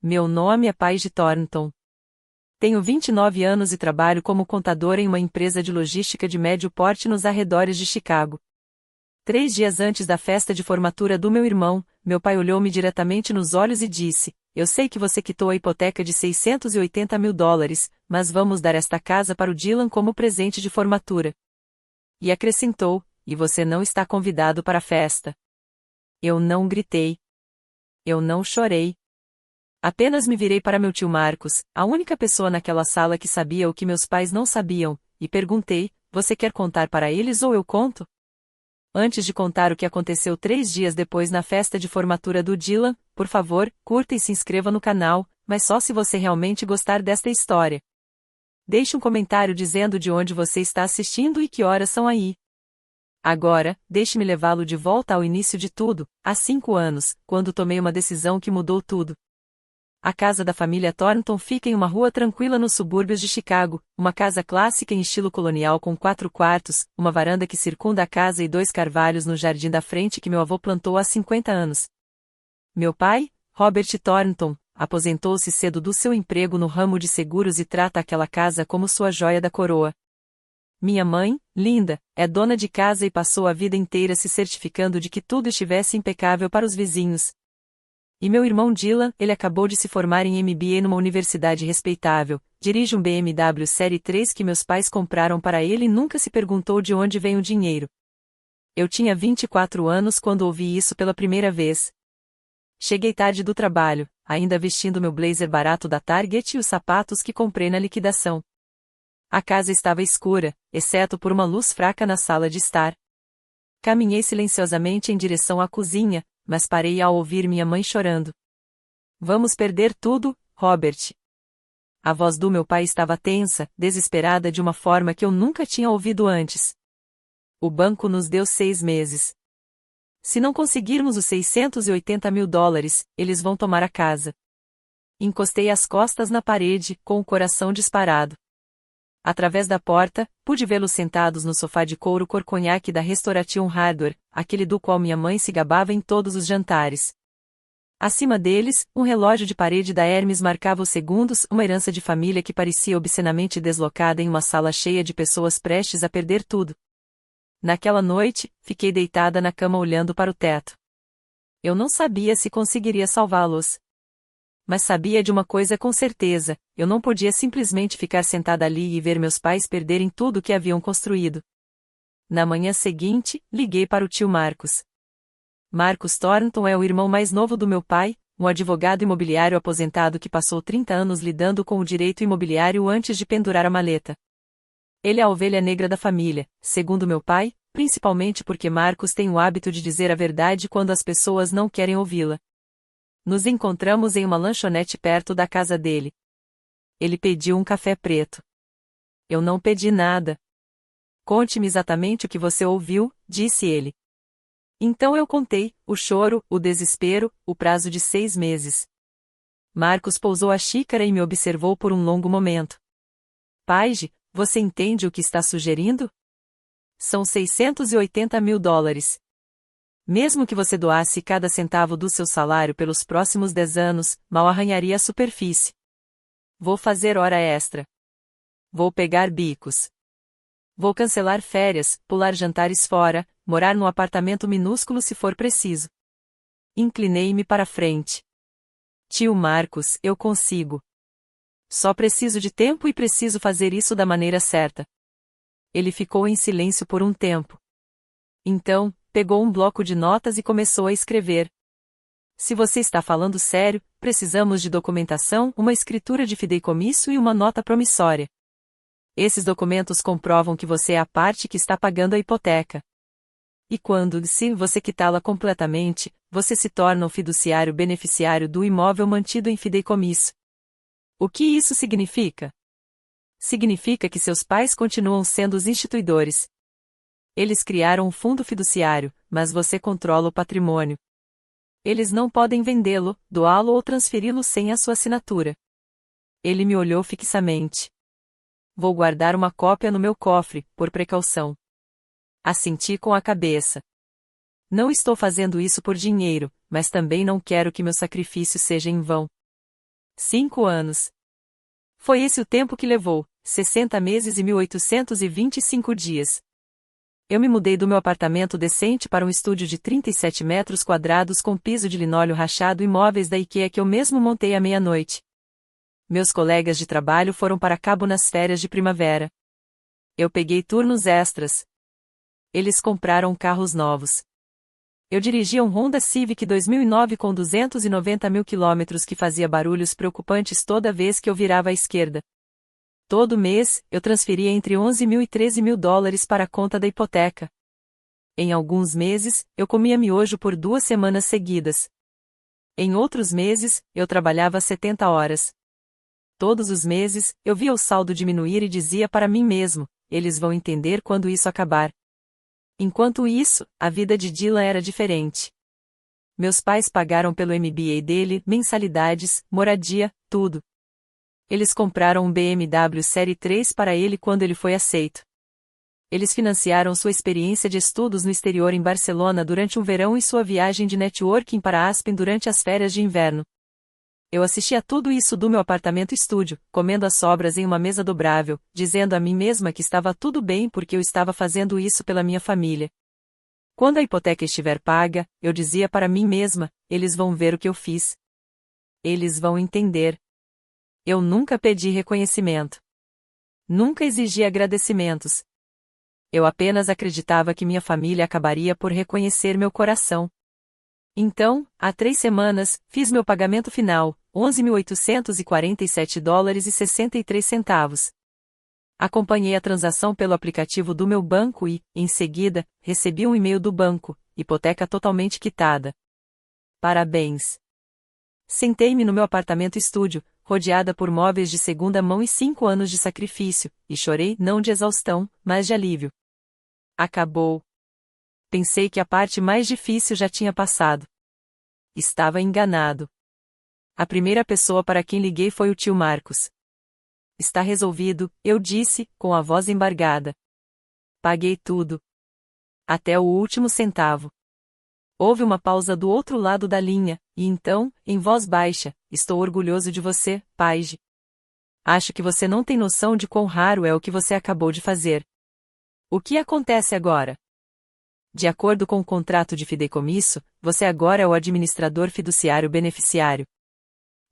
Meu nome é Paige Thornton. Tenho 29 anos e trabalho como contadora em uma empresa de logística de médio porte nos arredores de Chicago. 3 dias antes da festa de formatura do meu irmão, meu pai olhou-me diretamente nos olhos e disse: "Eu sei que você quitou a hipoteca de $680 mil, mas vamos dar esta casa para o Dylan como presente de formatura." E acrescentou: "E você não está convidado para a festa." Eu não gritei. Eu não chorei. Apenas me virei para meu tio Marcos, a única pessoa naquela sala que sabia o que meus pais não sabiam, e perguntei: "Você quer contar para eles ou eu conto?" Antes de contar o que aconteceu 3 dias depois na festa de formatura do Dylan, por favor, curta e se inscreva no canal, mas só se você realmente gostar desta história. Deixe um comentário dizendo de onde você está assistindo e que horas são aí. Agora, deixe-me levá-lo de volta ao início de tudo, há 5 anos, quando tomei uma decisão que mudou tudo. A casa da família Thornton fica em uma rua tranquila nos subúrbios de Chicago, uma casa clássica em estilo colonial com 4 quartos, uma varanda que circunda a casa e 2 carvalhos no jardim da frente que meu avô plantou há 50 anos. Meu pai, Robert Thornton, aposentou-se cedo do seu emprego no ramo de seguros e trata aquela casa como sua joia da coroa. Minha mãe, Linda, é dona de casa e passou a vida inteira se certificando de que tudo estivesse impecável para os vizinhos. E meu irmão Dylan, ele acabou de se formar em MBA numa universidade respeitável, dirige um BMW Série 3 que meus pais compraram para ele e nunca se perguntou de onde vem o dinheiro. Eu tinha 24 anos quando ouvi isso pela primeira vez. Cheguei tarde do trabalho, ainda vestindo meu blazer barato da Target e os sapatos que comprei na liquidação. A casa estava escura, exceto por uma luz fraca na sala de estar. Caminhei silenciosamente em direção à cozinha, mas parei ao ouvir minha mãe chorando. "Vamos perder tudo, Robert." A voz do meu pai estava tensa, desesperada de uma forma que eu nunca tinha ouvido antes. "O banco nos deu 6 meses. Se não conseguirmos os $680 mil, eles vão tomar a casa." Encostei as costas na parede, com o coração disparado. Através da porta, pude vê-los sentados no sofá de couro cor conhaque da Restoration Hardware, aquele do qual minha mãe se gabava em todos os jantares. Acima deles, um relógio de parede da Hermes marcava os segundos, uma herança de família que parecia obscenamente deslocada em uma sala cheia de pessoas prestes a perder tudo. Naquela noite, fiquei deitada na cama olhando para o teto. Eu não sabia se conseguiria salvá-los. Mas sabia de uma coisa com certeza: eu não podia simplesmente ficar sentada ali e ver meus pais perderem tudo o que haviam construído. Na manhã seguinte, liguei para o tio Marcos. Marcos Thornton é o irmão mais novo do meu pai, um advogado imobiliário aposentado que passou 30 anos lidando com o direito imobiliário antes de pendurar a maleta. Ele é a ovelha negra da família, segundo meu pai, principalmente porque Marcos tem o hábito de dizer a verdade quando as pessoas não querem ouvi-la. Nos encontramos em uma lanchonete perto da casa dele. Ele pediu um café preto. Eu não pedi nada. "Conte-me exatamente o que você ouviu", disse ele. Então eu contei: o choro, o desespero, o prazo de 6 meses. Marcos pousou a xícara e me observou por um longo momento. "Paige, você entende o que está sugerindo? São $680 mil. Mesmo que você doasse cada centavo do seu salário pelos próximos 10 anos, mal arranharia a superfície. Vou fazer hora extra. Vou pegar bicos. Vou cancelar férias, pular jantares fora, morar num apartamento minúsculo se for preciso." Inclinei-me para frente. "Tio Marcos, eu consigo. Só preciso de tempo e preciso fazer isso da maneira certa." Ele ficou em silêncio por um tempo. Então, pegou um bloco de notas e começou a escrever. "Se você está falando sério, precisamos de documentação, uma escritura de fideicomisso e uma nota promissória. Esses documentos comprovam que você é a parte que está pagando a hipoteca. E quando, se você quitá-la completamente, você se torna o fiduciário beneficiário do imóvel mantido em fideicomisso. O que isso significa? Significa que seus pais continuam sendo os instituidores. Eles criaram um fundo fiduciário, mas você controla o patrimônio. Eles não podem vendê-lo, doá-lo ou transferi-lo sem a sua assinatura." Ele me olhou fixamente. "Vou guardar uma cópia no meu cofre, por precaução." Assenti com a cabeça. Não estou fazendo isso por dinheiro, mas também não quero que meu sacrifício seja em vão. 5 anos. Foi esse o tempo que levou, 60 meses e 1825 dias. Eu me mudei do meu apartamento decente para um estúdio de 37 metros quadrados com piso de linóleo rachado e móveis da IKEA que eu mesmo montei à meia-noite. Meus colegas de trabalho foram para Cabo nas férias de primavera. Eu peguei turnos extras. Eles compraram carros novos. Eu dirigia um Honda Civic 2009 com 290 mil quilômetros que fazia barulhos preocupantes toda vez que eu virava à esquerda. Todo mês, eu transferia entre 11 mil e 13 mil dólares para a conta da hipoteca. Em alguns meses, eu comia miojo por 2 semanas seguidas. Em outros meses, eu trabalhava 70 horas. Todos os meses, eu via o saldo diminuir e dizia para mim mesmo, eles vão entender quando isso acabar. Enquanto isso, a vida de Dylan era diferente. Meus pais pagaram pelo MBA dele, mensalidades, moradia, tudo. Eles compraram um BMW Série 3 para ele quando ele foi aceito. Eles financiaram sua experiência de estudos no exterior em Barcelona durante um verão e sua viagem de networking para Aspen durante as férias de inverno. Eu assistia tudo isso do meu apartamento estúdio, comendo as sobras em uma mesa dobrável, dizendo a mim mesma que estava tudo bem porque eu estava fazendo isso pela minha família. Quando a hipoteca estiver paga, eu dizia para mim mesma, eles vão ver o que eu fiz. Eles vão entender. Eu nunca pedi reconhecimento. Nunca exigi agradecimentos. Eu apenas acreditava que minha família acabaria por reconhecer meu coração. Então, há 3 semanas, fiz meu pagamento final, 11.847 dólares e 63 centavos. Acompanhei a transação pelo aplicativo do meu banco e, em seguida, recebi um e-mail do banco, hipoteca totalmente quitada. Parabéns! Sentei-me no meu apartamento estúdio, rodeada por móveis de segunda mão e 5 anos de sacrifício, e chorei não de exaustão, mas de alívio. Acabou. Pensei que a parte mais difícil já tinha passado. Estava enganado. A primeira pessoa para quem liguei foi o tio Marcos. Está resolvido, eu disse, com a voz embargada. Paguei tudo. Até o último centavo. Houve uma pausa do outro lado da linha, e então, em voz baixa, estou orgulhoso de você, Paige. Acho que você não tem noção de quão raro é o que você acabou de fazer. O que acontece agora? De acordo com o contrato de fideicomisso, você agora é o administrador fiduciário beneficiário.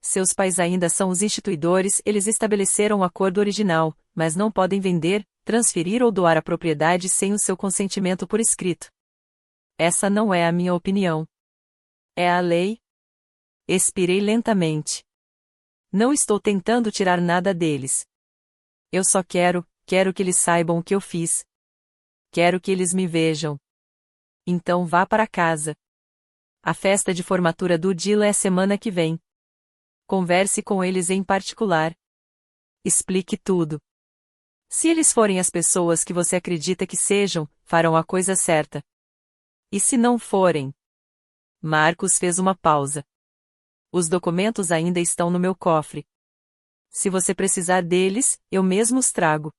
Seus pais ainda são os instituidores, eles estabeleceram o acordo original, mas não podem vender, transferir ou doar a propriedade sem o seu consentimento por escrito. Essa não é a minha opinião. É a lei. Expirei lentamente. Não estou tentando tirar nada deles. Eu só quero que eles saibam o que eu fiz. Quero que eles me vejam. Então vá para casa. A festa de formatura do Dylan é semana que vem. Converse com eles em particular. Explique tudo. Se eles forem as pessoas que você acredita que sejam, farão a coisa certa. E se não forem? Marcos fez uma pausa. Os documentos ainda estão no meu cofre. Se você precisar deles, eu mesmo os trago.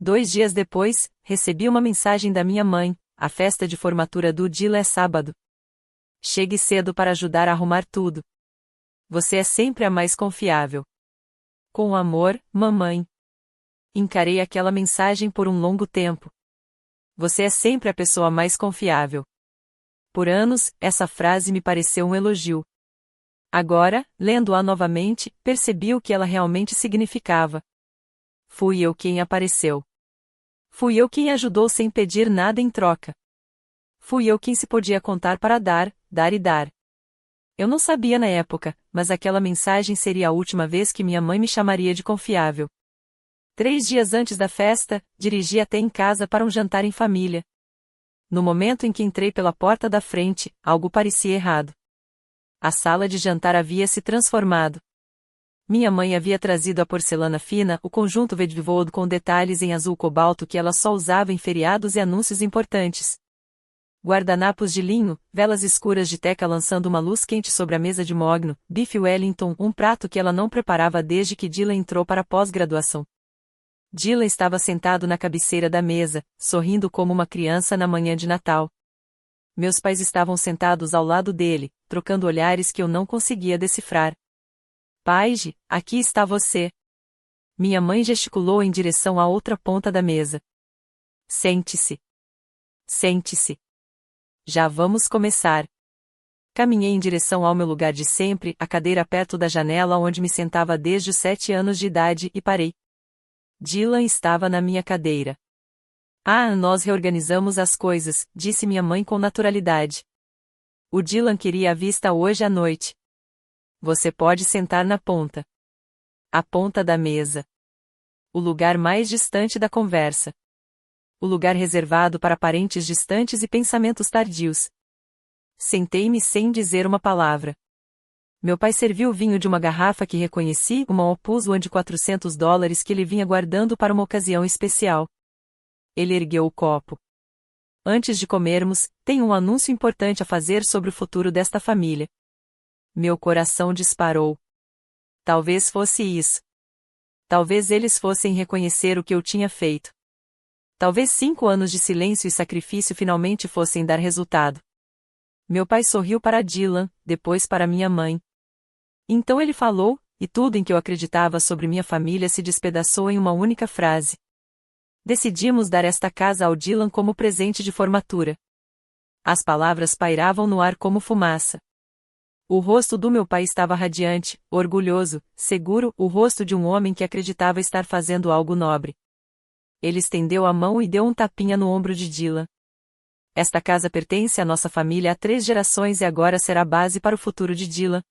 2 dias depois, recebi uma mensagem da minha mãe, a festa de formatura do Dylan é sábado. Chegue cedo para ajudar a arrumar tudo. Você é sempre a mais confiável. Com amor, mamãe. Encarei aquela mensagem por um longo tempo. Você é sempre a pessoa mais confiável. Por anos, essa frase me pareceu um elogio. Agora, lendo-a novamente, percebi o que ela realmente significava. Fui eu quem apareceu. Fui eu quem ajudou sem pedir nada em troca. Fui eu quem se podia contar para dar, dar e dar. Eu não sabia na época, mas aquela mensagem seria a última vez que minha mãe me chamaria de confiável. 3 dias antes da festa, dirigi até em casa para um jantar em família. No momento em que entrei pela porta da frente, algo parecia errado. A sala de jantar havia se transformado. Minha mãe havia trazido a porcelana fina, o conjunto Vedvold com detalhes em azul cobalto que ela só usava em feriados e anúncios importantes. Guardanapos de linho, velas escuras de teca lançando uma luz quente sobre a mesa de mogno, bife Wellington, um prato que ela não preparava desde que Dylan entrou para a pós-graduação. Dylan estava sentado na cabeceira da mesa, sorrindo como uma criança na manhã de Natal. Meus pais estavam sentados ao lado dele, trocando olhares que eu não conseguia decifrar. Paige, aqui está você. Minha mãe gesticulou em direção à outra ponta da mesa. Sente-se. Sente-se. Já vamos começar. Caminhei em direção ao meu lugar de sempre, a cadeira perto da janela onde me sentava desde os 7 anos de idade, e parei. Dylan estava na minha cadeira. Nós reorganizamos as coisas, disse minha mãe com naturalidade. O Dylan queria a vista hoje à noite. Você pode sentar na ponta. A ponta da mesa. O lugar mais distante da conversa. O lugar reservado para parentes distantes e pensamentos tardios. Sentei-me sem dizer uma palavra. Meu pai serviu vinho de uma garrafa que reconheci, uma Opus One de $400 que ele vinha guardando para uma ocasião especial. Ele ergueu o copo. Antes de comermos, tenho um anúncio importante a fazer sobre o futuro desta família. Meu coração disparou. Talvez fosse isso. Talvez eles fossem reconhecer o que eu tinha feito. Talvez 5 anos de silêncio e sacrifício finalmente fossem dar resultado. Meu pai sorriu para Dylan, depois para minha mãe. Então ele falou, e tudo em que eu acreditava sobre minha família se despedaçou em uma única frase. Decidimos dar esta casa ao Dylan como presente de formatura. As palavras pairavam no ar como fumaça. O rosto do meu pai estava radiante, orgulhoso, seguro, o rosto de um homem que acreditava estar fazendo algo nobre. Ele estendeu a mão e deu um tapinha no ombro de Dylan. Esta casa pertence à nossa família há 3 gerações e agora será base para o futuro de Dylan.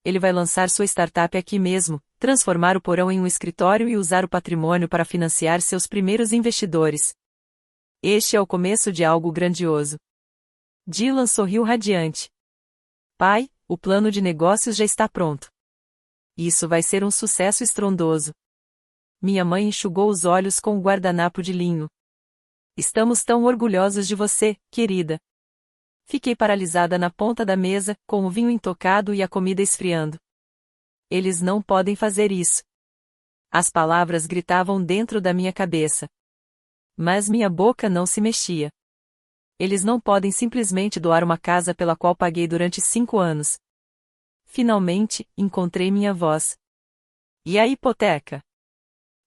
Ele vai lançar sua startup aqui mesmo, transformar o porão em um escritório e usar o patrimônio para financiar seus primeiros investidores. Este é o começo de algo grandioso. Dylan sorriu radiante. Pai, o plano de negócios já está pronto. Isso vai ser um sucesso estrondoso. Minha mãe enxugou os olhos com o guardanapo de linho. Estamos tão orgulhosos de você, querida. Fiquei paralisada na ponta da mesa, com o vinho intocado e a comida esfriando. Eles não podem fazer isso. As palavras gritavam dentro da minha cabeça. Mas minha boca não se mexia. Eles não podem simplesmente doar uma casa pela qual paguei durante 5 anos. Finalmente, encontrei minha voz. E a hipoteca?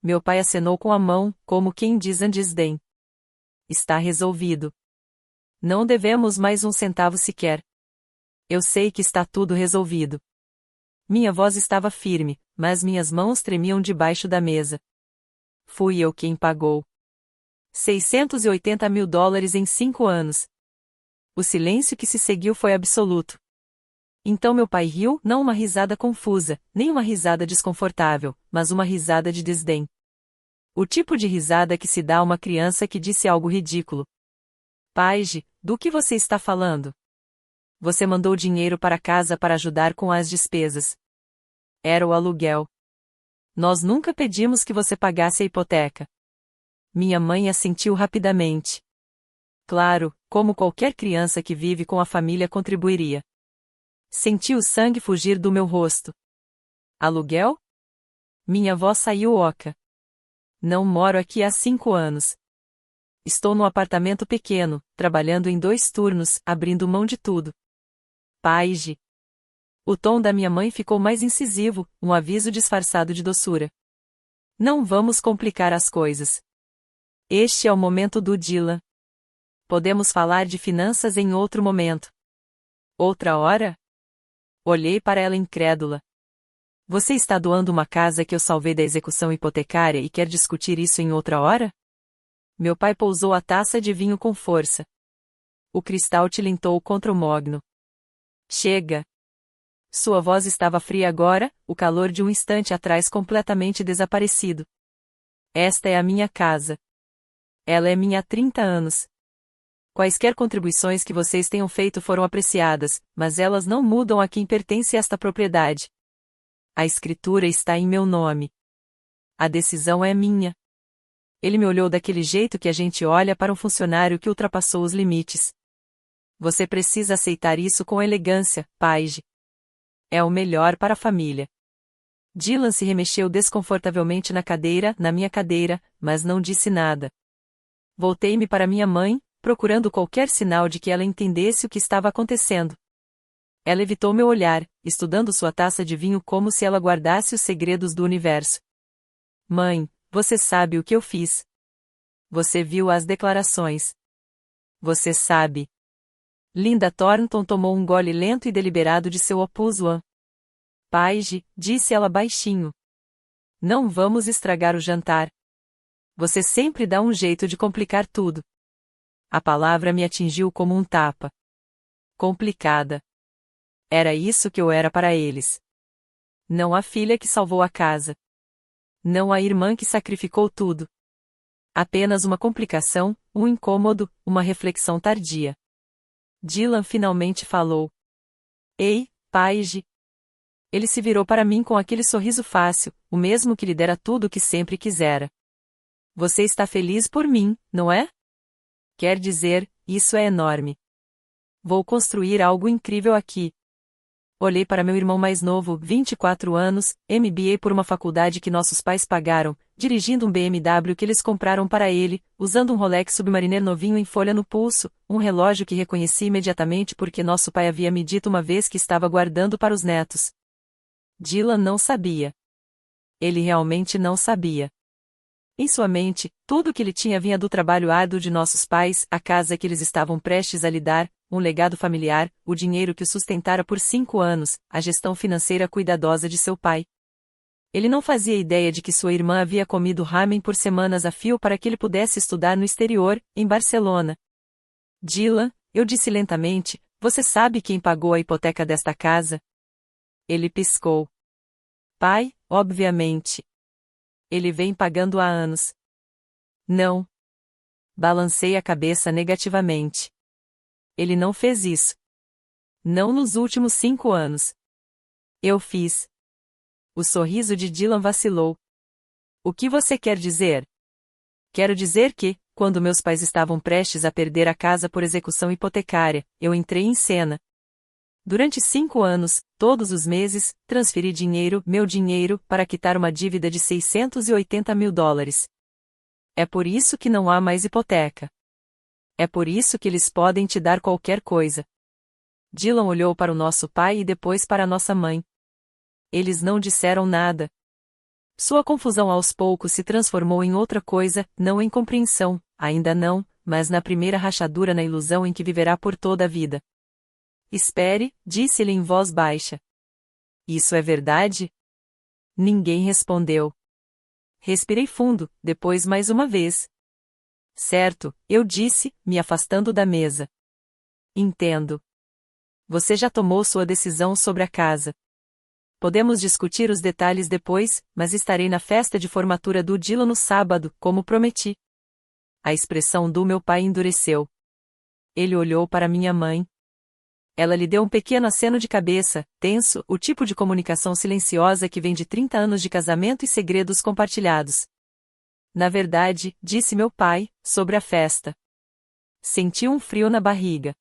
Meu pai acenou com a mão, como quem diz em desdém. Está resolvido. Não devemos mais um centavo sequer. Eu sei que está tudo resolvido. Minha voz estava firme, mas minhas mãos tremiam debaixo da mesa. Fui eu quem pagou. $680 mil em 5 anos. O silêncio que se seguiu foi absoluto. Então meu pai riu, não uma risada confusa, nem uma risada desconfortável, mas uma risada de desdém. O tipo de risada que se dá a uma criança que disse algo ridículo. Paige, do que você está falando? Você mandou dinheiro para casa para ajudar com as despesas. Era o aluguel. Nós nunca pedimos que você pagasse a hipoteca. Minha mãe assentiu rapidamente. Claro, como qualquer criança que vive com a família contribuiria. Senti o sangue fugir do meu rosto. Aluguel? Minha voz saiu oca. Não moro aqui há 5 anos. Estou num apartamento pequeno, trabalhando em 2 turnos, abrindo mão de tudo. Paige. O tom da minha mãe ficou mais incisivo, um aviso disfarçado de doçura. Não vamos complicar as coisas. Este é o momento do Dylan. Podemos falar de finanças em outro momento. Outra hora? Olhei para ela incrédula. Você está doando uma casa que eu salvei da execução hipotecária e quer discutir isso em outra hora? Meu pai pousou a taça de vinho com força. O cristal tilintou contra o mogno. Chega! Sua voz estava fria agora, o calor de um instante atrás completamente desaparecido. Esta é a minha casa. Ela é minha há 30 anos. Quaisquer contribuições que vocês tenham feito foram apreciadas, mas elas não mudam a quem pertence esta propriedade. A escritura está em meu nome. A decisão é minha. Ele me olhou daquele jeito que a gente olha para um funcionário que ultrapassou os limites. Você precisa aceitar isso com elegância, Paige. É o melhor para a família. Dylan se remexeu desconfortavelmente na minha cadeira, mas não disse nada. Voltei-me para minha mãe, procurando qualquer sinal de que ela entendesse o que estava acontecendo. Ela evitou meu olhar, estudando sua taça de vinho como se ela guardasse os segredos do universo. Mãe, você sabe o que eu fiz. Você viu as declarações. Você sabe. Linda Thornton tomou um gole lento e deliberado de seu Opus One. Paige, disse ela baixinho. Não vamos estragar o jantar. Você sempre dá um jeito de complicar tudo. A palavra me atingiu como um tapa. Complicada. Era isso que eu era para eles. Não a filha que salvou a casa. Não a irmã que sacrificou tudo. Apenas uma complicação, um incômodo, uma reflexão tardia. Dylan finalmente falou. Ei, Paige. Ele se virou para mim com aquele sorriso fácil, o mesmo que lhe dera tudo o que sempre quisera. Você está feliz por mim, não é? Quer dizer, isso é enorme. Vou construir algo incrível aqui. Olhei para meu irmão mais novo, 24 anos, MBA por uma faculdade que nossos pais pagaram, dirigindo um BMW que eles compraram para ele, usando um Rolex Submariner novinho em folha no pulso, um relógio que reconheci imediatamente porque nosso pai havia me dito uma vez que estava guardando para os netos. Dylan não sabia. Ele realmente não sabia. Em sua mente, tudo o que ele tinha vinha do trabalho árduo de nossos pais, a casa que eles estavam prestes a lhe dar, um legado familiar, o dinheiro que o sustentara por 5 anos, a gestão financeira cuidadosa de seu pai. Ele não fazia ideia de que sua irmã havia comido ramen por semanas a fio para que ele pudesse estudar no exterior, em Barcelona. Dylan, eu disse lentamente, você sabe quem pagou a hipoteca desta casa? Ele piscou. Pai, obviamente. Ele vem pagando há anos. Não. Balancei a cabeça negativamente. Ele não fez isso. Não nos últimos 5 anos. Eu fiz. O sorriso de Dylan vacilou. O que você quer dizer? Quero dizer que, quando meus pais estavam prestes a perder a casa por execução hipotecária, eu entrei em cena. Durante 5 anos, todos os meses, transferi dinheiro, meu dinheiro, para quitar uma dívida de $680 mil. É por isso que não há mais hipoteca. É por isso que eles podem te dar qualquer coisa. Dylan olhou para o nosso pai e depois para a nossa mãe. Eles não disseram nada. Sua confusão aos poucos se transformou em outra coisa, não em compreensão, ainda não, mas na primeira rachadura na ilusão em que viverá por toda a vida. Espere, disse-lhe em voz baixa. Isso é verdade? Ninguém respondeu. Respirei fundo, depois mais uma vez. Certo, eu disse, me afastando da mesa. Entendo. Você já tomou sua decisão sobre a casa. Podemos discutir os detalhes depois, mas estarei na festa de formatura do Dylan no sábado, como prometi. A expressão do meu pai endureceu. Ele olhou para minha mãe. Ela lhe deu um pequeno aceno de cabeça, tenso, o tipo de comunicação silenciosa que vem de 30 anos de casamento e segredos compartilhados. Na verdade, disse meu pai, sobre a festa. Senti um frio na barriga.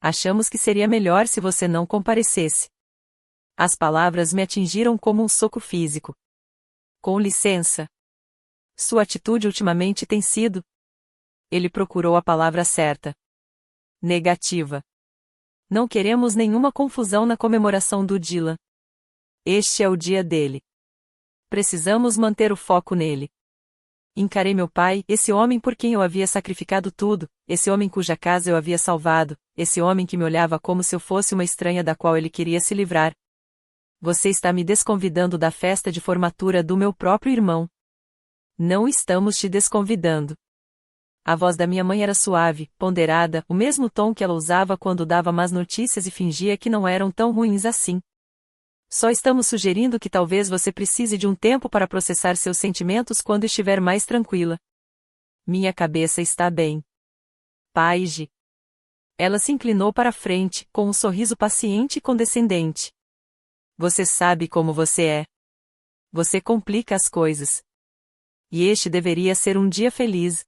Achamos que seria melhor se você não comparecesse. As palavras me atingiram como um soco físico. Com licença. Sua atitude ultimamente tem sido. Ele procurou a palavra certa. Negativa. Não queremos nenhuma confusão na comemoração do Dylan. Este é o dia dele. Precisamos manter o foco nele. Encarei meu pai, esse homem por quem eu havia sacrificado tudo, esse homem cuja casa eu havia salvado, esse homem que me olhava como se eu fosse uma estranha da qual ele queria se livrar. Você está me desconvidando da festa de formatura do meu próprio irmão. Não estamos te desconvidando. A voz da minha mãe era suave, ponderada, o mesmo tom que ela usava quando dava más notícias e fingia que não eram tão ruins assim. Só estamos sugerindo que talvez você precise de um tempo para processar seus sentimentos quando estiver mais tranquila. Minha cabeça está bem. Paige. Ela se inclinou para a frente, com um sorriso paciente e condescendente. Você sabe como você é. Você complica as coisas. E este deveria ser um dia feliz.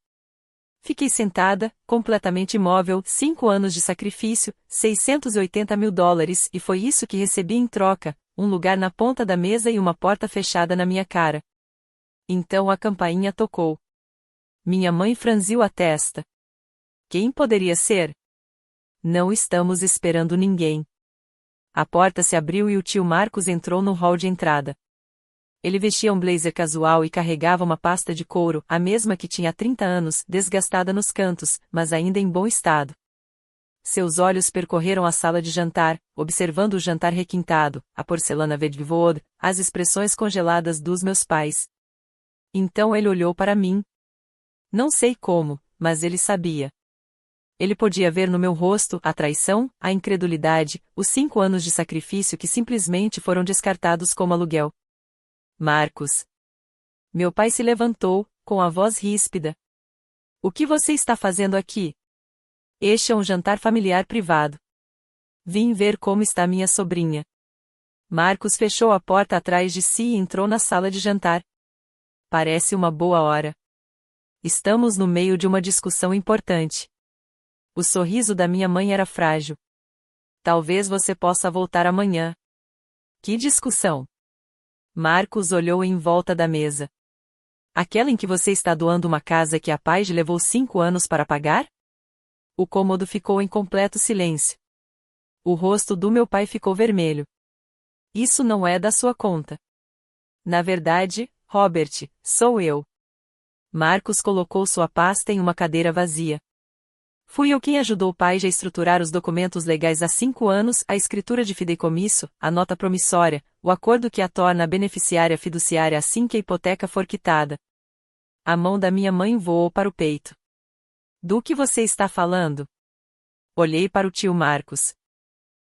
Fiquei sentada, completamente imóvel, 5 anos de sacrifício, $680 mil, e foi isso que recebi em troca, um lugar na ponta da mesa e uma porta fechada na minha cara. Então a campainha tocou. Minha mãe franziu a testa. Quem poderia ser? Não estamos esperando ninguém. A porta se abriu e o tio Marcos entrou no hall de entrada. Ele vestia um blazer casual e carregava uma pasta de couro, a mesma que tinha há 30 anos, desgastada nos cantos, mas ainda em bom estado. Seus olhos percorreram a sala de jantar, observando o jantar requintado, a porcelana vedvod, as expressões congeladas dos meus pais. Então ele olhou para mim. Não sei como, mas ele sabia. Ele podia ver no meu rosto a traição, a incredulidade, os 5 anos de sacrifício que simplesmente foram descartados como aluguel. Marcos. Meu pai se levantou, com a voz ríspida. O que você está fazendo aqui? Este é um jantar familiar privado. Vim ver como está minha sobrinha. Marcos fechou a porta atrás de si e entrou na sala de jantar. Parece uma boa hora. Estamos no meio de uma discussão importante. O sorriso da minha mãe era frágil. Talvez você possa voltar amanhã. Que discussão? Marcos olhou em volta da mesa. Aquela em que você está doando uma casa que a Paige levou 5 anos para pagar? O cômodo ficou em completo silêncio. O rosto do meu pai ficou vermelho. Isso não é da sua conta. Na verdade, Robert, sou eu. Marcos colocou sua pasta em uma cadeira vazia. Fui eu quem ajudou Paige a estruturar os documentos legais há 5 anos, a escritura de fideicomisso, a nota promissória, o acordo que a torna beneficiária fiduciária assim que a hipoteca for quitada. A mão da minha mãe voou para o peito. Do que você está falando? Olhei para o tio Marcos.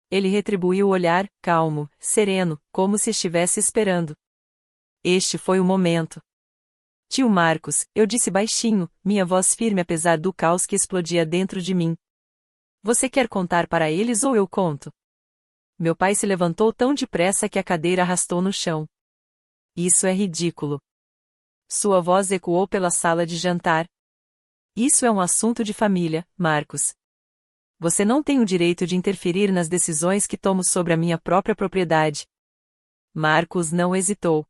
Ele retribuiu o olhar, calmo, sereno, como se estivesse esperando. Este foi o momento. Tio Marcos, eu disse baixinho, minha voz firme apesar do caos que explodia dentro de mim. Você quer contar para eles ou eu conto? Meu pai se levantou tão depressa que a cadeira arrastou no chão. Isso é ridículo. Sua voz ecoou pela sala de jantar. Isso é um assunto de família, Marcos. Você não tem o direito de interferir nas decisões que tomo sobre a minha própria propriedade. Marcos não hesitou.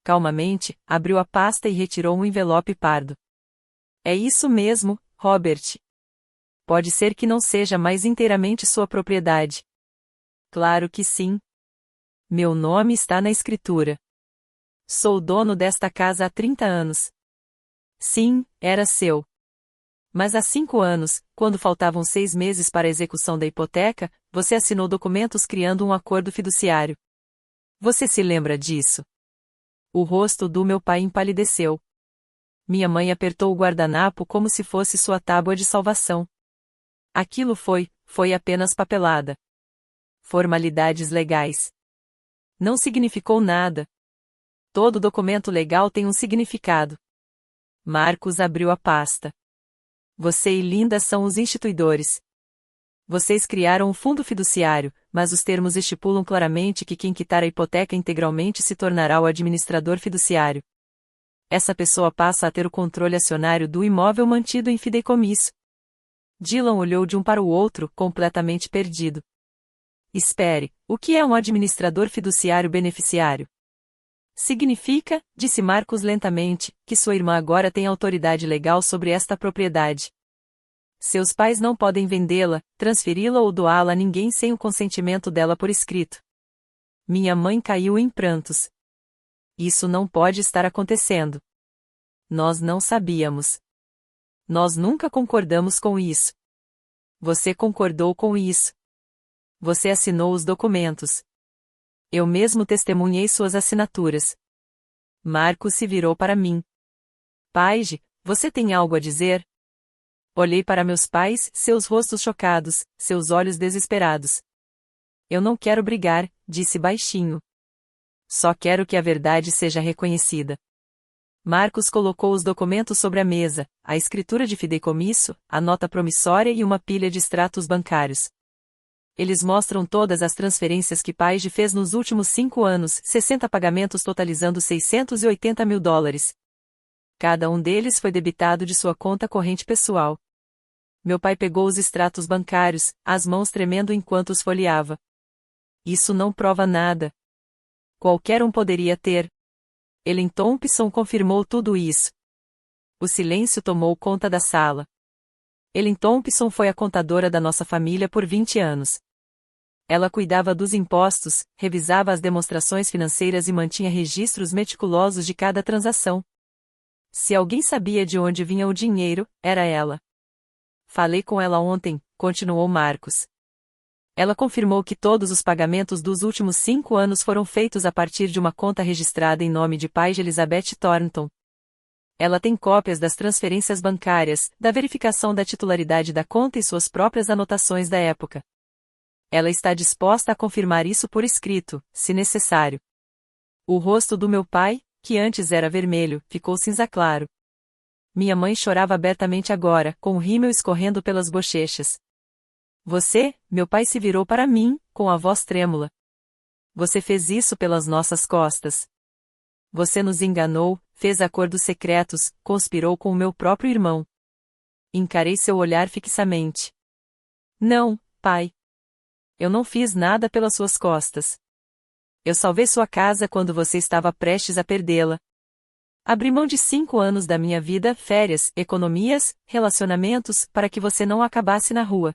Calmamente, abriu a pasta e retirou um envelope pardo. É isso mesmo, Robert. Pode ser que não seja mais inteiramente sua propriedade. Claro que sim. Meu nome está na escritura. Sou dono desta casa há 30 anos. Sim, era seu. Mas há 5 anos, quando faltavam 6 meses para a execução da hipoteca, você assinou documentos criando um acordo fiduciário. Você se lembra disso? O rosto do meu pai empalideceu. Minha mãe apertou o guardanapo como se fosse sua tábua de salvação. Aquilo foi apenas papelada. Formalidades legais. Não significou nada. Todo documento legal tem um significado. Marcos abriu a pasta. Você e Linda são os instituidores. Vocês criaram um fundo fiduciário, mas os termos estipulam claramente que quem quitar a hipoteca integralmente se tornará o administrador fiduciário. Essa pessoa passa a ter o controle acionário do imóvel mantido em fideicomisso. Dylan olhou de um para o outro, completamente perdido. Espere, o que é um administrador fiduciário beneficiário? Significa, disse Marcos lentamente, que sua irmã agora tem autoridade legal sobre esta propriedade. Seus pais não podem vendê-la, transferi-la ou doá-la a ninguém sem o consentimento dela por escrito. Minha mãe caiu em prantos. Isso não pode estar acontecendo. Nós não sabíamos. Nós nunca concordamos com isso. Você concordou com isso. Você assinou os documentos. Eu mesmo testemunhei suas assinaturas. Marcos se virou para mim. Paige, você tem algo a dizer? Olhei para meus pais, seus rostos chocados, seus olhos desesperados. Eu não quero brigar, disse baixinho. Só quero que a verdade seja reconhecida. Marcos colocou os documentos sobre a mesa, a escritura de fideicomisso, a nota promissória e uma pilha de extratos bancários. Eles mostram todas as transferências que Paige fez nos últimos 5 anos, 60 pagamentos totalizando $680 mil. Cada um deles foi debitado de sua conta corrente pessoal. Meu pai pegou os extratos bancários, as mãos tremendo enquanto os folheava. Isso não prova nada. Qualquer um poderia ter. Ellen Thompson confirmou tudo isso. O silêncio tomou conta da sala. Ellen Thompson foi a contadora da nossa família por 20 anos. Ela cuidava dos impostos, revisava as demonstrações financeiras e mantinha registros meticulosos de cada transação. Se alguém sabia de onde vinha o dinheiro, era ela. Falei com ela ontem, continuou Marcos. Ela confirmou que todos os pagamentos dos últimos 5 anos foram feitos a partir de uma conta registrada em nome de pai de Elizabeth Thornton. Ela tem cópias das transferências bancárias, da verificação da titularidade da conta e suas próprias anotações da época. Ela está disposta a confirmar isso por escrito, se necessário. O rosto do meu pai, que antes era vermelho, ficou cinza claro. Minha mãe chorava abertamente agora, com o rímel escorrendo pelas bochechas. Você, meu pai se virou para mim, com a voz trêmula. Você fez isso pelas nossas costas. Você nos enganou, fez acordos secretos, conspirou com o meu próprio irmão. Encarei seu olhar fixamente. Não, pai. Eu não fiz nada pelas suas costas. Eu salvei sua casa quando você estava prestes a perdê-la. Abri mão de 5 anos da minha vida, férias, economias, relacionamentos, para que você não acabasse na rua.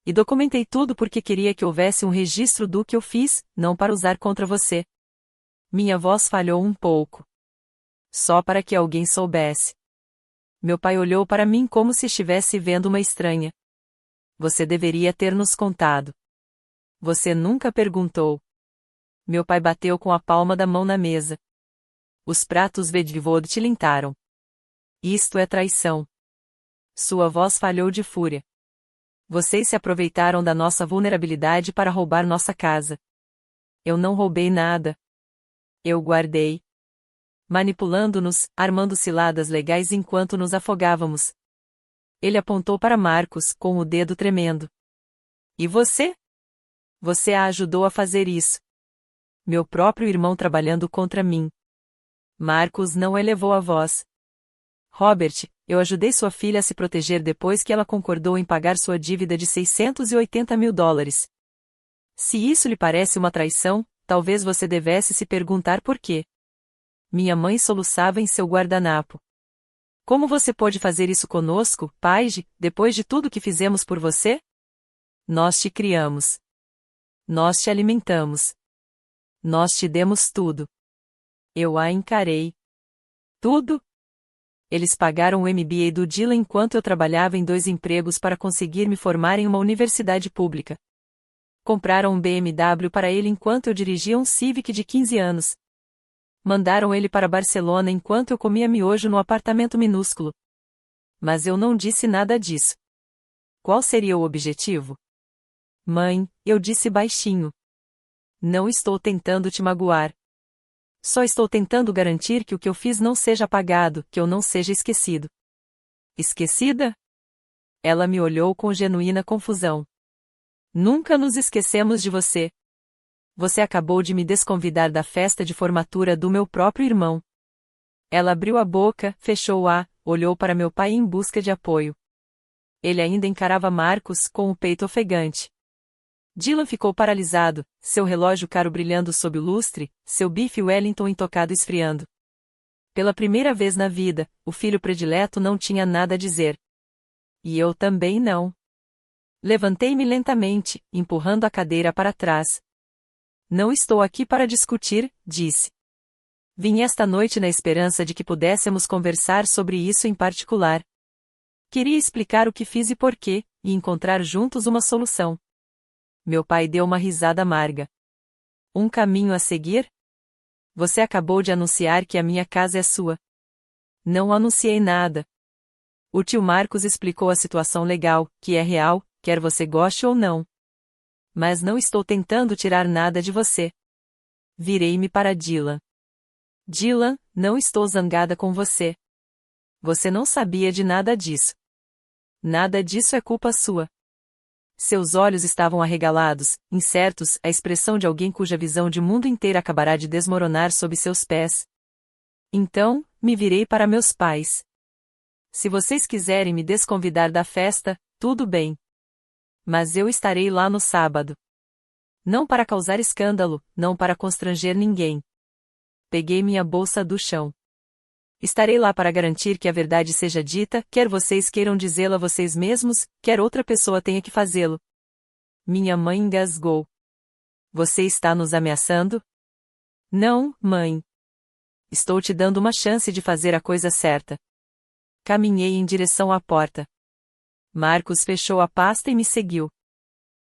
E documentei tudo porque queria que houvesse um registro do que eu fiz, não para usar contra você. Minha voz falhou um pouco. Só para que alguém soubesse. Meu pai olhou para mim como se estivesse vendo uma estranha. Você deveria ter nos contado. Você nunca perguntou. Meu pai bateu com a palma da mão na mesa. Os pratos Vedvod tilintaram. Isto é traição. Sua voz falhou de fúria. Vocês se aproveitaram da nossa vulnerabilidade para roubar nossa casa. Eu não roubei nada. Eu guardei. Manipulando-nos, armando ciladas legais enquanto nos afogávamos. Ele apontou para Marcos, com o dedo tremendo. E você? Você a ajudou a fazer isso. Meu próprio irmão trabalhando contra mim. Marcos não elevou a voz. Robert, eu ajudei sua filha a se proteger depois que ela concordou em pagar sua dívida de $680.000. Se isso lhe parece uma traição, talvez você devesse se perguntar por quê. Minha mãe soluçava em seu guardanapo. Como você pode fazer isso conosco, Paige, depois de tudo que fizemos por você? Nós te criamos. Nós te alimentamos. Nós te demos tudo. Eu a encarei. Tudo? Eles pagaram o MBA do Dylan enquanto eu trabalhava em 2 empregos para conseguir me formar em uma universidade pública. Compraram um BMW para ele enquanto eu dirigia um Civic de 15 anos. Mandaram ele para Barcelona enquanto eu comia miojo no apartamento minúsculo. Mas eu não disse nada disso. Qual seria o objetivo? Mãe, eu disse baixinho. Não estou tentando te magoar. Só estou tentando garantir que o que eu fiz não seja apagado, que eu não seja esquecido. Esquecida? Ela me olhou com genuína confusão. Nunca nos esquecemos de você. Você acabou de me desconvidar da festa de formatura do meu próprio irmão. Ela abriu a boca, fechou-a, olhou para meu pai em busca de apoio. Ele ainda encarava Marcos com o peito ofegante. Dylan ficou paralisado, seu relógio caro brilhando sob o lustre, seu bife Wellington intocado esfriando. Pela primeira vez na vida, o filho predileto não tinha nada a dizer. E eu também não. Levantei-me lentamente, empurrando a cadeira para trás. Não estou aqui para discutir, disse. Vim esta noite na esperança de que pudéssemos conversar sobre isso em particular. Queria explicar o que fiz e por quê, e encontrar juntos uma solução. Meu pai deu uma risada amarga. Um caminho a seguir? Você acabou de anunciar que a minha casa é sua. Não anunciei nada. O tio Marcos explicou a situação legal, que é real, quer você goste ou não. Mas não estou tentando tirar nada de você. Virei-me para Dylan. Dylan, não estou zangada com você. Você não sabia de nada disso. Nada disso é culpa sua. Seus olhos estavam arregalados, incertos, a expressão de alguém cuja visão de mundo inteiro acabará de desmoronar sob seus pés. Então, me virei para meus pais. Se vocês quiserem me desconvidar da festa, tudo bem. Mas eu estarei lá no sábado. Não para causar escândalo, não para constranger ninguém. Peguei minha bolsa do chão. Estarei lá para garantir que a verdade seja dita, quer vocês queiram dizê-la vocês mesmos, quer outra pessoa tenha que fazê-lo. Minha mãe engasgou. Você está nos ameaçando? Não, mãe. Estou te dando uma chance de fazer a coisa certa. Caminhei em direção à porta. Marcos fechou a pasta e me seguiu.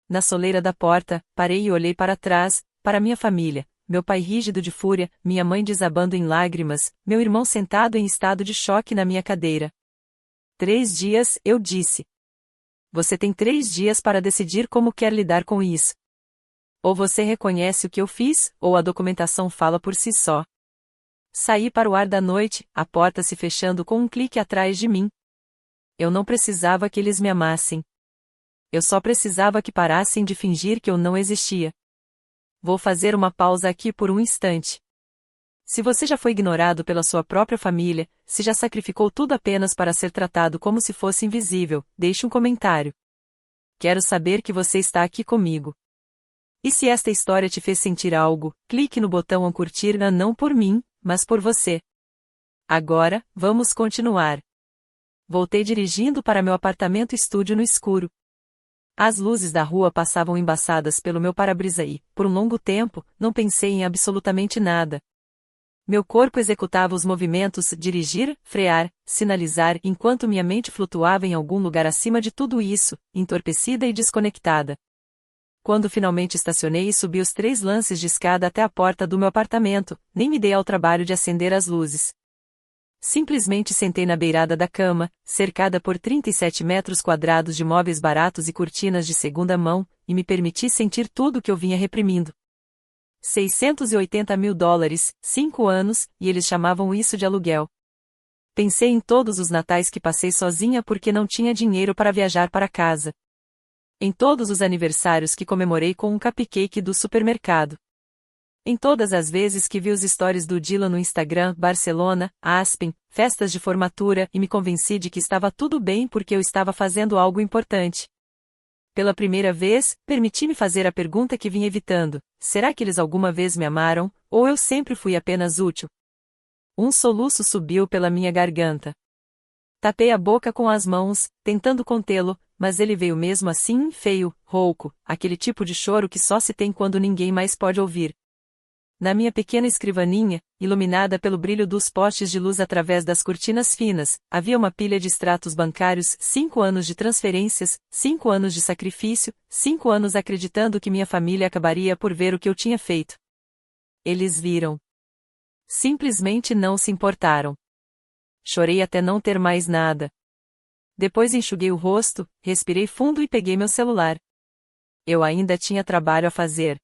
Na soleira da porta, parei e olhei para trás, para minha família, meu pai rígido de fúria, minha mãe desabando em lágrimas, meu irmão sentado em estado de choque na minha cadeira. 3 dias, eu disse. Você tem 3 dias para decidir como quer lidar com isso. Ou você reconhece o que eu fiz, ou a documentação fala por si só. Saí para o ar da noite, a porta se fechando com um clique atrás de mim. Eu não precisava que eles me amassem. Eu só precisava que parassem de fingir que eu não existia. Vou fazer uma pausa aqui por um instante. Se você já foi ignorado pela sua própria família, se já sacrificou tudo apenas para ser tratado como se fosse invisível, deixe um comentário. Quero saber que você está aqui comigo. E se esta história te fez sentir algo, clique no botão curtir não por mim, mas por você. Agora, vamos continuar. Voltei dirigindo para meu apartamento estúdio no escuro. As luzes da rua passavam embaçadas pelo meu para-brisa e, por um longo tempo, não pensei em absolutamente nada. Meu corpo executava os movimentos dirigir, frear, sinalizar, enquanto minha mente flutuava em algum lugar acima de tudo isso, entorpecida e desconectada. Quando finalmente estacionei e subi os 3 lances de escada até a porta do meu apartamento, nem me dei ao trabalho de acender as luzes. Simplesmente sentei na beirada da cama, cercada por 37 metros quadrados de móveis baratos e cortinas de segunda mão, e me permiti sentir tudo o que eu vinha reprimindo. $680 mil, 5 anos, e eles chamavam isso de aluguel. Pensei em todos os natais que passei sozinha porque não tinha dinheiro para viajar para casa. Em todos os aniversários que comemorei com um cupcake do supermercado. Em todas as vezes que vi os stories do Dylan no Instagram, Barcelona, Aspen, festas de formatura e me convenci de que estava tudo bem porque eu estava fazendo algo importante. Pela primeira vez, permiti-me fazer a pergunta que vim evitando: será que eles alguma vez me amaram, ou eu sempre fui apenas útil? Um soluço subiu pela minha garganta. Tapei a boca com as mãos, tentando contê-lo, mas ele veio mesmo assim, feio, rouco, aquele tipo de choro que só se tem quando ninguém mais pode ouvir. Na minha pequena escrivaninha, iluminada pelo brilho dos postes de luz através das cortinas finas, havia uma pilha de extratos bancários, 5 anos de transferências, 5 anos de sacrifício, 5 anos acreditando que minha família acabaria por ver o que eu tinha feito. Eles viram. Simplesmente não se importaram. Chorei até não ter mais nada. Depois enxuguei o rosto, respirei fundo e peguei meu celular. Eu ainda tinha trabalho a fazer.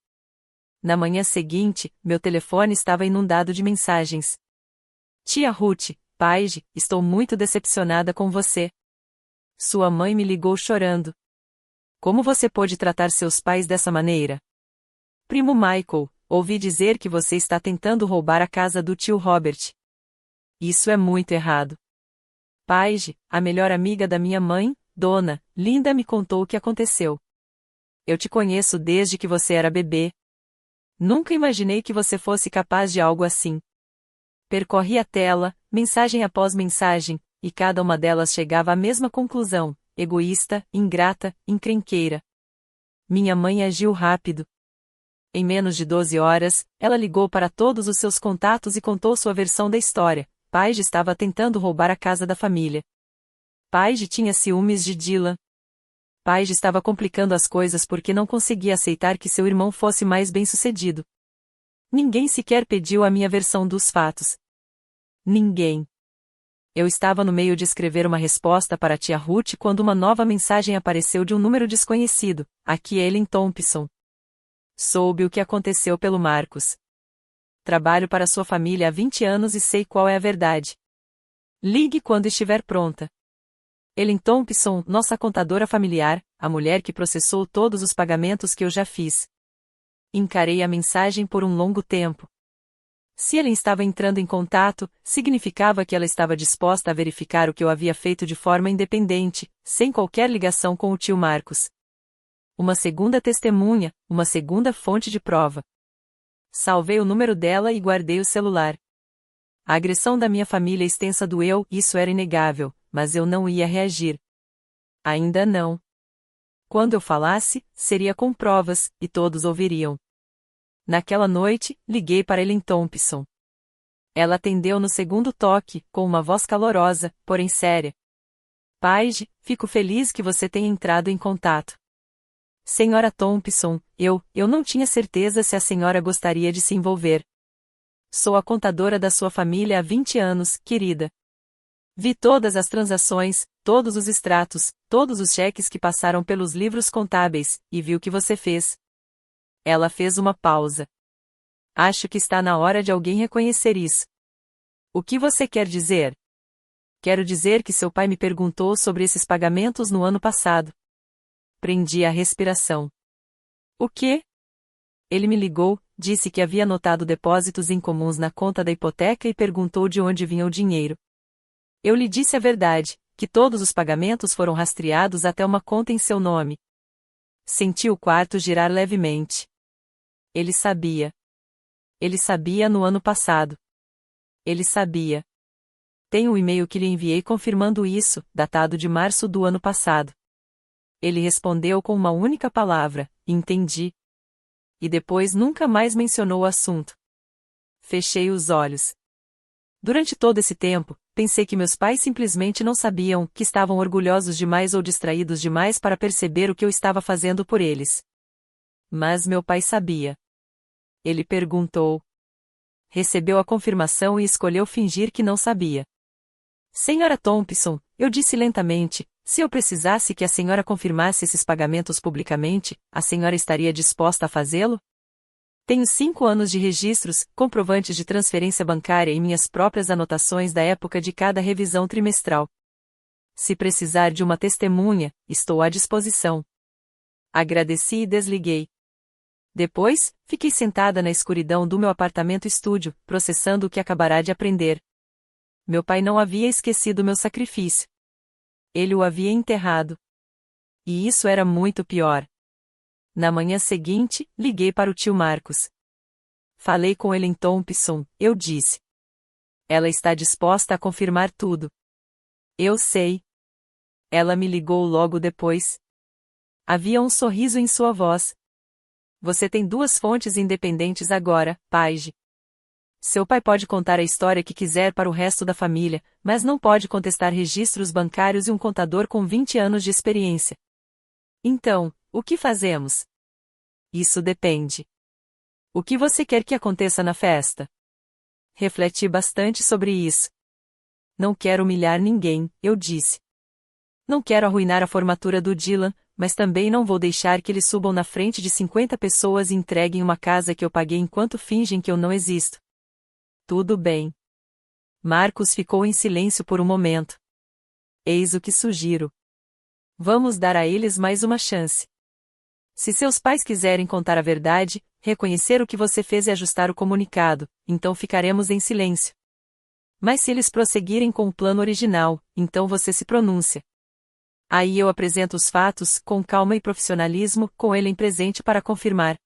Na manhã seguinte, meu telefone estava inundado de mensagens. Tia Ruth, Paige, estou muito decepcionada com você. Sua mãe me ligou chorando. Como você pôde tratar seus pais dessa maneira? Primo Michael, ouvi dizer que você está tentando roubar a casa do tio Robert. Isso é muito errado. Paige, a melhor amiga da minha mãe, Dona Linda, me contou o que aconteceu. Eu te conheço desde que você era bebê. Nunca imaginei que você fosse capaz de algo assim. Percorri a tela, mensagem após mensagem, e cada uma delas chegava à mesma conclusão: egoísta, ingrata, encrenqueira. Minha mãe agiu rápido. Em menos de 12 horas, ela ligou para todos os seus contatos e contou sua versão da história. Paige estava tentando roubar a casa da família. Paige tinha ciúmes de Dylan. Paige estava complicando as coisas porque não conseguia aceitar que seu irmão fosse mais bem-sucedido. Ninguém sequer pediu a minha versão dos fatos. Ninguém. Eu estava no meio de escrever uma resposta para a tia Ruth quando uma nova mensagem apareceu de um número desconhecido. Aqui é Ellen Thompson. Soube o que aconteceu pelo Marcos. Trabalho para sua família há 20 anos e sei qual é a verdade. Ligue quando estiver pronta. Ellen Thompson, nossa contadora familiar, a mulher que processou todos os pagamentos que eu já fiz. Encarei a mensagem por um longo tempo. Se Ellen estava entrando em contato, significava que ela estava disposta a verificar o que eu havia feito de forma independente, sem qualquer ligação com o tio Marcos. Uma segunda testemunha, uma segunda fonte de prova. Salvei o número dela e guardei o celular. A agressão da minha família extensa doeu, isso era inegável, mas eu não ia reagir. Ainda não. Quando eu falasse, seria com provas, e todos ouviriam. Naquela noite, liguei para Ellen Thompson. Ela atendeu no segundo toque, com uma voz calorosa, porém séria. Paige, fico feliz que você tenha entrado em contato. Senhora Thompson, eu não tinha certeza se a senhora gostaria de se envolver. Sou a contadora da sua família há 20 anos, querida. Vi todas as transações, todos os extratos, todos os cheques que passaram pelos livros contábeis, e vi o que você fez. Ela fez uma pausa. Acho que está na hora de alguém reconhecer isso. O que você quer dizer? Quero dizer que seu pai me perguntou sobre esses pagamentos no ano passado. Prendi a respiração. O quê? Ele me ligou, disse que havia notado depósitos incomuns na conta da hipoteca e perguntou de onde vinha o dinheiro. Eu lhe disse a verdade, que todos os pagamentos foram rastreados até uma conta em seu nome. Senti o quarto girar levemente. Ele sabia. Ele sabia no ano passado. Ele sabia. Tenho um e-mail que lhe enviei confirmando isso, datado de março do ano passado. Ele respondeu com uma única palavra, entendi. E depois nunca mais mencionou o assunto. Fechei os olhos. Durante todo esse tempo, pensei que meus pais simplesmente não sabiam, que estavam orgulhosos demais ou distraídos demais para perceber o que eu estava fazendo por eles. Mas meu pai sabia. Ele perguntou. Recebeu a confirmação e escolheu fingir que não sabia. Senhora Thompson, eu disse lentamente, se eu precisasse que a senhora confirmasse esses pagamentos publicamente, a senhora estaria disposta a fazê-lo? Tenho 5 anos de registros, comprovantes de transferência bancária e minhas próprias anotações da época de cada revisão trimestral. Se precisar de uma testemunha, estou à disposição. Agradeci e desliguei. Depois, fiquei sentada na escuridão do meu apartamento-estúdio, processando o que acabará de aprender. Meu pai não havia esquecido meu sacrifício. Ele o havia enterrado. E isso era muito pior. Na manhã seguinte, liguei para o tio Marcos. Falei com Ellen Thompson, eu disse. Ela está disposta a confirmar tudo. Eu sei. Ela me ligou logo depois. Havia um sorriso em sua voz. Você tem 2 fontes independentes agora, Paige. Seu pai pode contar a história que quiser para o resto da família, mas não pode contestar registros bancários e um contador com 20 anos de experiência. Então, o que fazemos? Isso depende. O que você quer que aconteça na festa? Refleti bastante sobre isso. Não quero humilhar ninguém, eu disse. Não quero arruinar a formatura do Dylan, mas também não vou deixar que eles subam na frente de 50 pessoas e entreguem uma casa que eu paguei enquanto fingem que eu não existo. Tudo bem. Marcos ficou em silêncio por um momento. Eis o que sugiro. Vamos dar a eles mais uma chance. Se seus pais quiserem contar a verdade, reconhecer o que você fez e ajustar o comunicado, então ficaremos em silêncio. Mas se eles prosseguirem com o plano original, então você se pronuncia. Aí eu apresento os fatos, com calma e profissionalismo, com ele em presente para confirmar.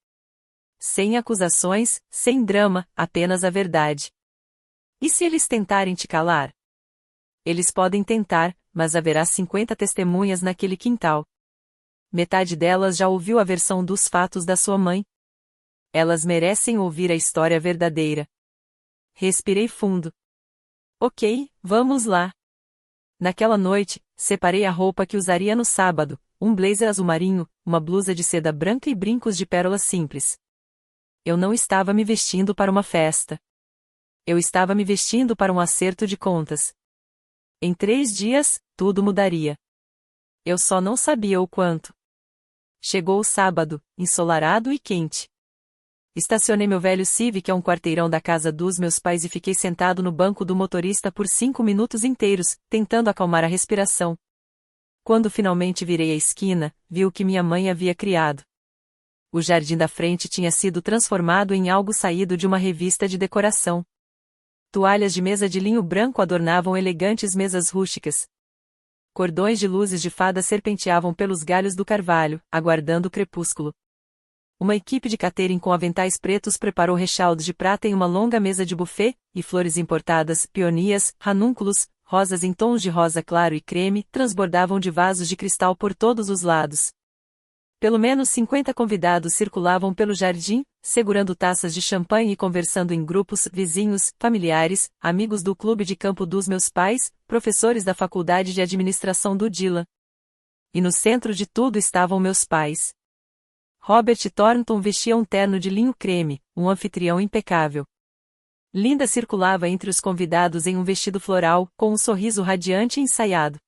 Sem acusações, sem drama, apenas a verdade. E se eles tentarem te calar? Eles podem tentar, mas haverá 50 testemunhas naquele quintal. Metade delas já ouviu a versão dos fatos da sua mãe. Elas merecem ouvir a história verdadeira. Respirei fundo. Ok, vamos lá. Naquela noite, separei a roupa que usaria no sábado, um blazer azul marinho, uma blusa de seda branca e brincos de pérolas simples. Eu não estava me vestindo para uma festa. Eu estava me vestindo para um acerto de contas. Em 3 dias, tudo mudaria. Eu só não sabia o quanto. Chegou o sábado, ensolarado e quente. Estacionei meu velho Civic a um quarteirão da casa dos meus pais e fiquei sentado no banco do motorista por 5 minutos inteiros, tentando acalmar a respiração. Quando finalmente virei a esquina, vi o que minha mãe havia criado. O jardim da frente tinha sido transformado em algo saído de uma revista de decoração. Toalhas de mesa de linho branco adornavam elegantes mesas rústicas. Cordões de luzes de fada serpenteavam pelos galhos do carvalho, aguardando o crepúsculo. Uma equipe de catering com aventais pretos preparou rechaudos de prata em uma longa mesa de buffet, e flores importadas, peonias, ranúnculos, rosas em tons de rosa claro e creme, transbordavam de vasos de cristal por todos os lados. Pelo menos 50 convidados circulavam pelo jardim, segurando taças de champanhe e conversando em grupos, vizinhos, familiares, amigos do clube de campo dos meus pais, professores da faculdade de administração do Dylan. E no centro de tudo estavam meus pais. Robert Thornton vestia um terno de linho creme, um anfitrião impecável. Linda circulava entre os convidados em um vestido floral, com um sorriso radiante e ensaiado.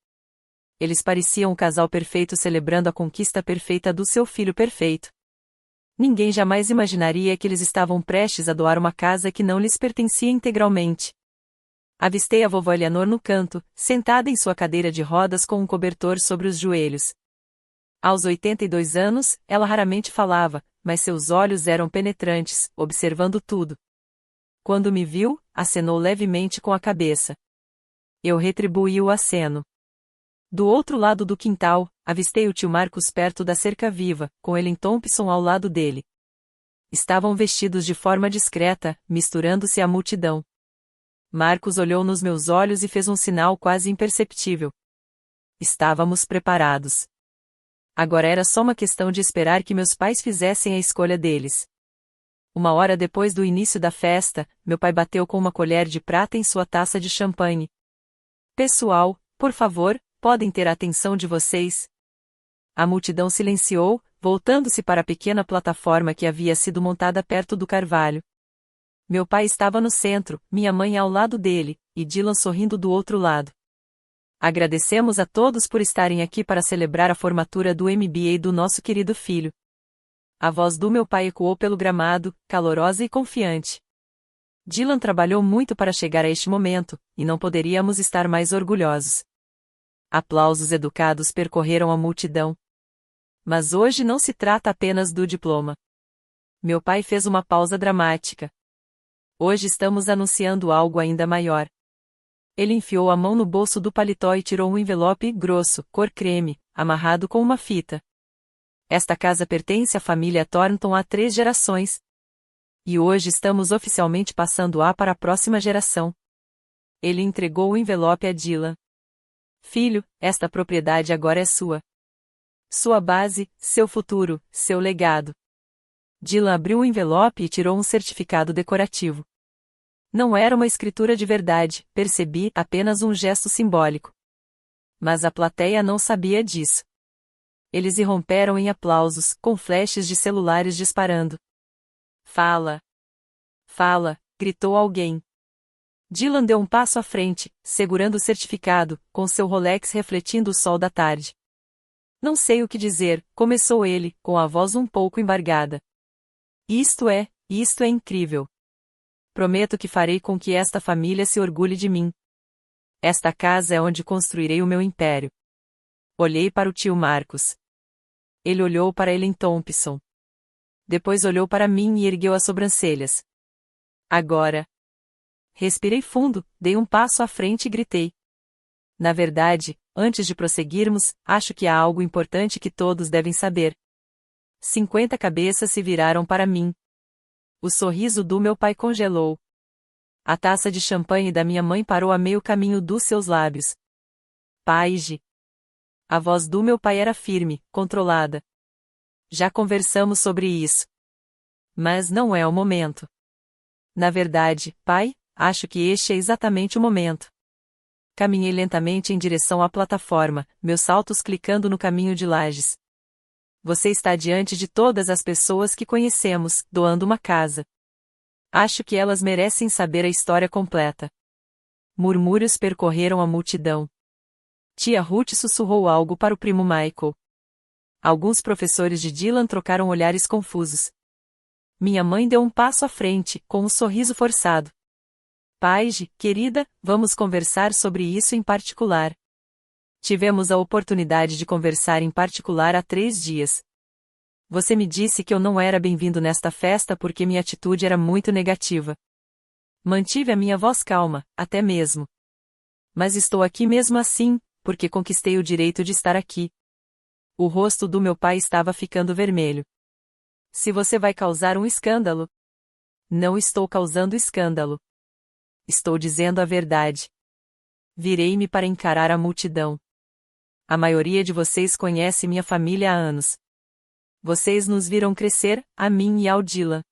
Eles pareciam um casal perfeito celebrando a conquista perfeita do seu filho perfeito. Ninguém jamais imaginaria que eles estavam prestes a doar uma casa que não lhes pertencia integralmente. Avistei a vovó Eleanor no canto, sentada em sua cadeira de rodas com um cobertor sobre os joelhos. Aos 82 anos, ela raramente falava, mas seus olhos eram penetrantes, observando tudo. Quando me viu, acenou levemente com a cabeça. Eu retribuí o aceno. Do outro lado do quintal, avistei o tio Marcos perto da cerca viva, com Ellen Thompson ao lado dele. Estavam vestidos de forma discreta, misturando-se à multidão. Marcos olhou nos meus olhos e fez um sinal quase imperceptível. Estávamos preparados. Agora era só uma questão de esperar que meus pais fizessem a escolha deles. 1 hora depois do início da festa, meu pai bateu com uma colher de prata em sua taça de champanhe. Pessoal, por favor, podem ter a atenção de vocês? A multidão silenciou, voltando-se para a pequena plataforma que havia sido montada perto do carvalho. Meu pai estava no centro, minha mãe ao lado dele, e Dylan sorrindo do outro lado. Agradecemos a todos por estarem aqui para celebrar a formatura do MBA do nosso querido filho. A voz do meu pai ecoou pelo gramado, calorosa e confiante. Dylan trabalhou muito para chegar a este momento, e não poderíamos estar mais orgulhosos. Aplausos educados percorreram a multidão. Mas hoje não se trata apenas do diploma. Meu pai fez uma pausa dramática. Hoje estamos anunciando algo ainda maior. Ele enfiou a mão no bolso do paletó e tirou um envelope grosso, cor creme, amarrado com uma fita. Esta casa pertence à família Thornton há 3 gerações. E hoje estamos oficialmente passando-a para a próxima geração. Ele entregou o envelope a Dylan. Filho, esta propriedade agora é sua. Sua base, seu futuro, seu legado. Dylan abriu o envelope e tirou um certificado decorativo. Não era uma escritura de verdade, percebi, apenas um gesto simbólico. Mas a plateia não sabia disso. Eles irromperam em aplausos, com flashes de celulares disparando. Fala! Fala! Gritou alguém. Dylan deu um passo à frente, segurando o certificado, com seu Rolex refletindo o sol da tarde. Não sei o que dizer, começou ele, com a voz um pouco embargada. Isto é incrível. Prometo que farei com que esta família se orgulhe de mim. Esta casa é onde construirei o meu império. Olhei para o tio Marcos. Ele olhou para Ellen Thompson. Depois olhou para mim e ergueu as sobrancelhas. Agora. Respirei fundo, dei um passo à frente e gritei. Na verdade, antes de prosseguirmos, acho que há algo importante que todos devem saber. 50 cabeças se viraram para mim. O sorriso do meu pai congelou. A taça de champanhe da minha mãe parou a meio caminho dos seus lábios. Paige. A voz do meu pai era firme, controlada. Já conversamos sobre isso. Mas não é o momento. Na verdade, pai, acho que este é exatamente o momento. Caminhei lentamente em direção à plataforma, meus saltos clicando no caminho de lajes. Você está diante de todas as pessoas que conhecemos, doando uma casa. Acho que elas merecem saber a história completa. Murmúrios percorreram a multidão. Tia Ruth sussurrou algo para o primo Michael. Alguns professores de Dylan trocaram olhares confusos. Minha mãe deu um passo à frente, com um sorriso forçado. Paige, querida, vamos conversar sobre isso em particular. Tivemos a oportunidade de conversar em particular há 3 dias. Você me disse que eu não era bem-vindo nesta festa porque minha atitude era muito negativa. Mantive a minha voz calma, até mesmo. Mas estou aqui mesmo assim, porque conquistei o direito de estar aqui. O rosto do meu pai estava ficando vermelho. Se você vai causar um escândalo. Não estou causando escândalo. Estou dizendo a verdade. Virei-me para encarar a multidão. A maioria de vocês conhece minha família há anos. Vocês nos viram crescer, a mim e ao Dylan.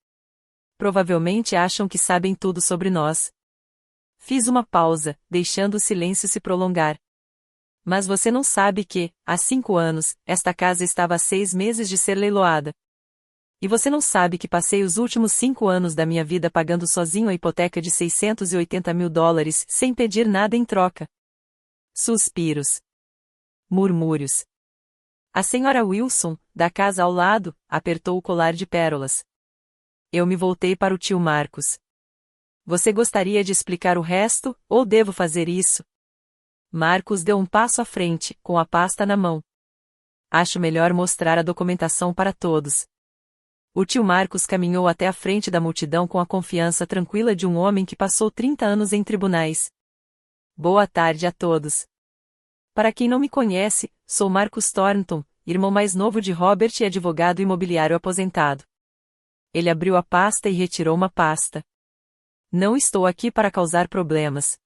Provavelmente acham que sabem tudo sobre nós. Fiz uma pausa, deixando o silêncio se prolongar. Mas você não sabe que, há 5 anos, esta casa estava há 6 meses de ser leiloada. E você não sabe que passei os últimos 5 anos da minha vida pagando sozinho a hipoteca de $680.000 sem pedir nada em troca. Suspiros. Murmúrios. A senhora Wilson, da casa ao lado, apertou o colar de pérolas. Eu me voltei para o tio Marcos. Você gostaria de explicar o resto, ou devo fazer isso? Marcos deu um passo à frente, com a pasta na mão. Acho melhor mostrar a documentação para todos. O tio Marcos caminhou até a frente da multidão com a confiança tranquila de um homem que passou 30 anos em tribunais. Boa tarde a todos. Para quem não me conhece, sou Marcus Thornton, irmão mais novo de Robert e advogado imobiliário aposentado. Ele abriu a pasta e retirou uma pasta. Não estou aqui para causar problemas.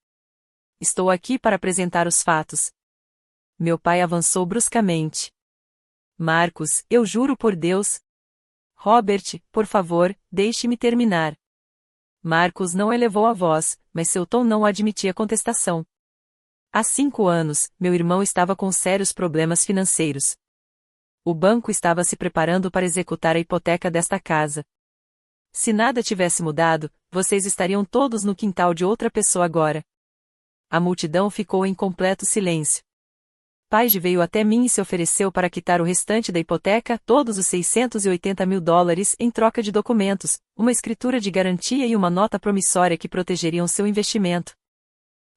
Estou aqui para apresentar os fatos. Meu pai avançou bruscamente. Marcos, eu juro por Deus. Robert, por favor, deixe-me terminar. Marcos não elevou a voz, mas seu tom não admitia contestação. Há 5 anos, meu irmão estava com sérios problemas financeiros. O banco estava se preparando para executar a hipoteca desta casa. Se nada tivesse mudado, vocês estariam todos no quintal de outra pessoa agora. A multidão ficou em completo silêncio. Paige veio até mim e se ofereceu para quitar o restante da hipoteca, todos os $680.000, em troca de documentos, uma escritura de garantia e uma nota promissória que protegeriam seu investimento.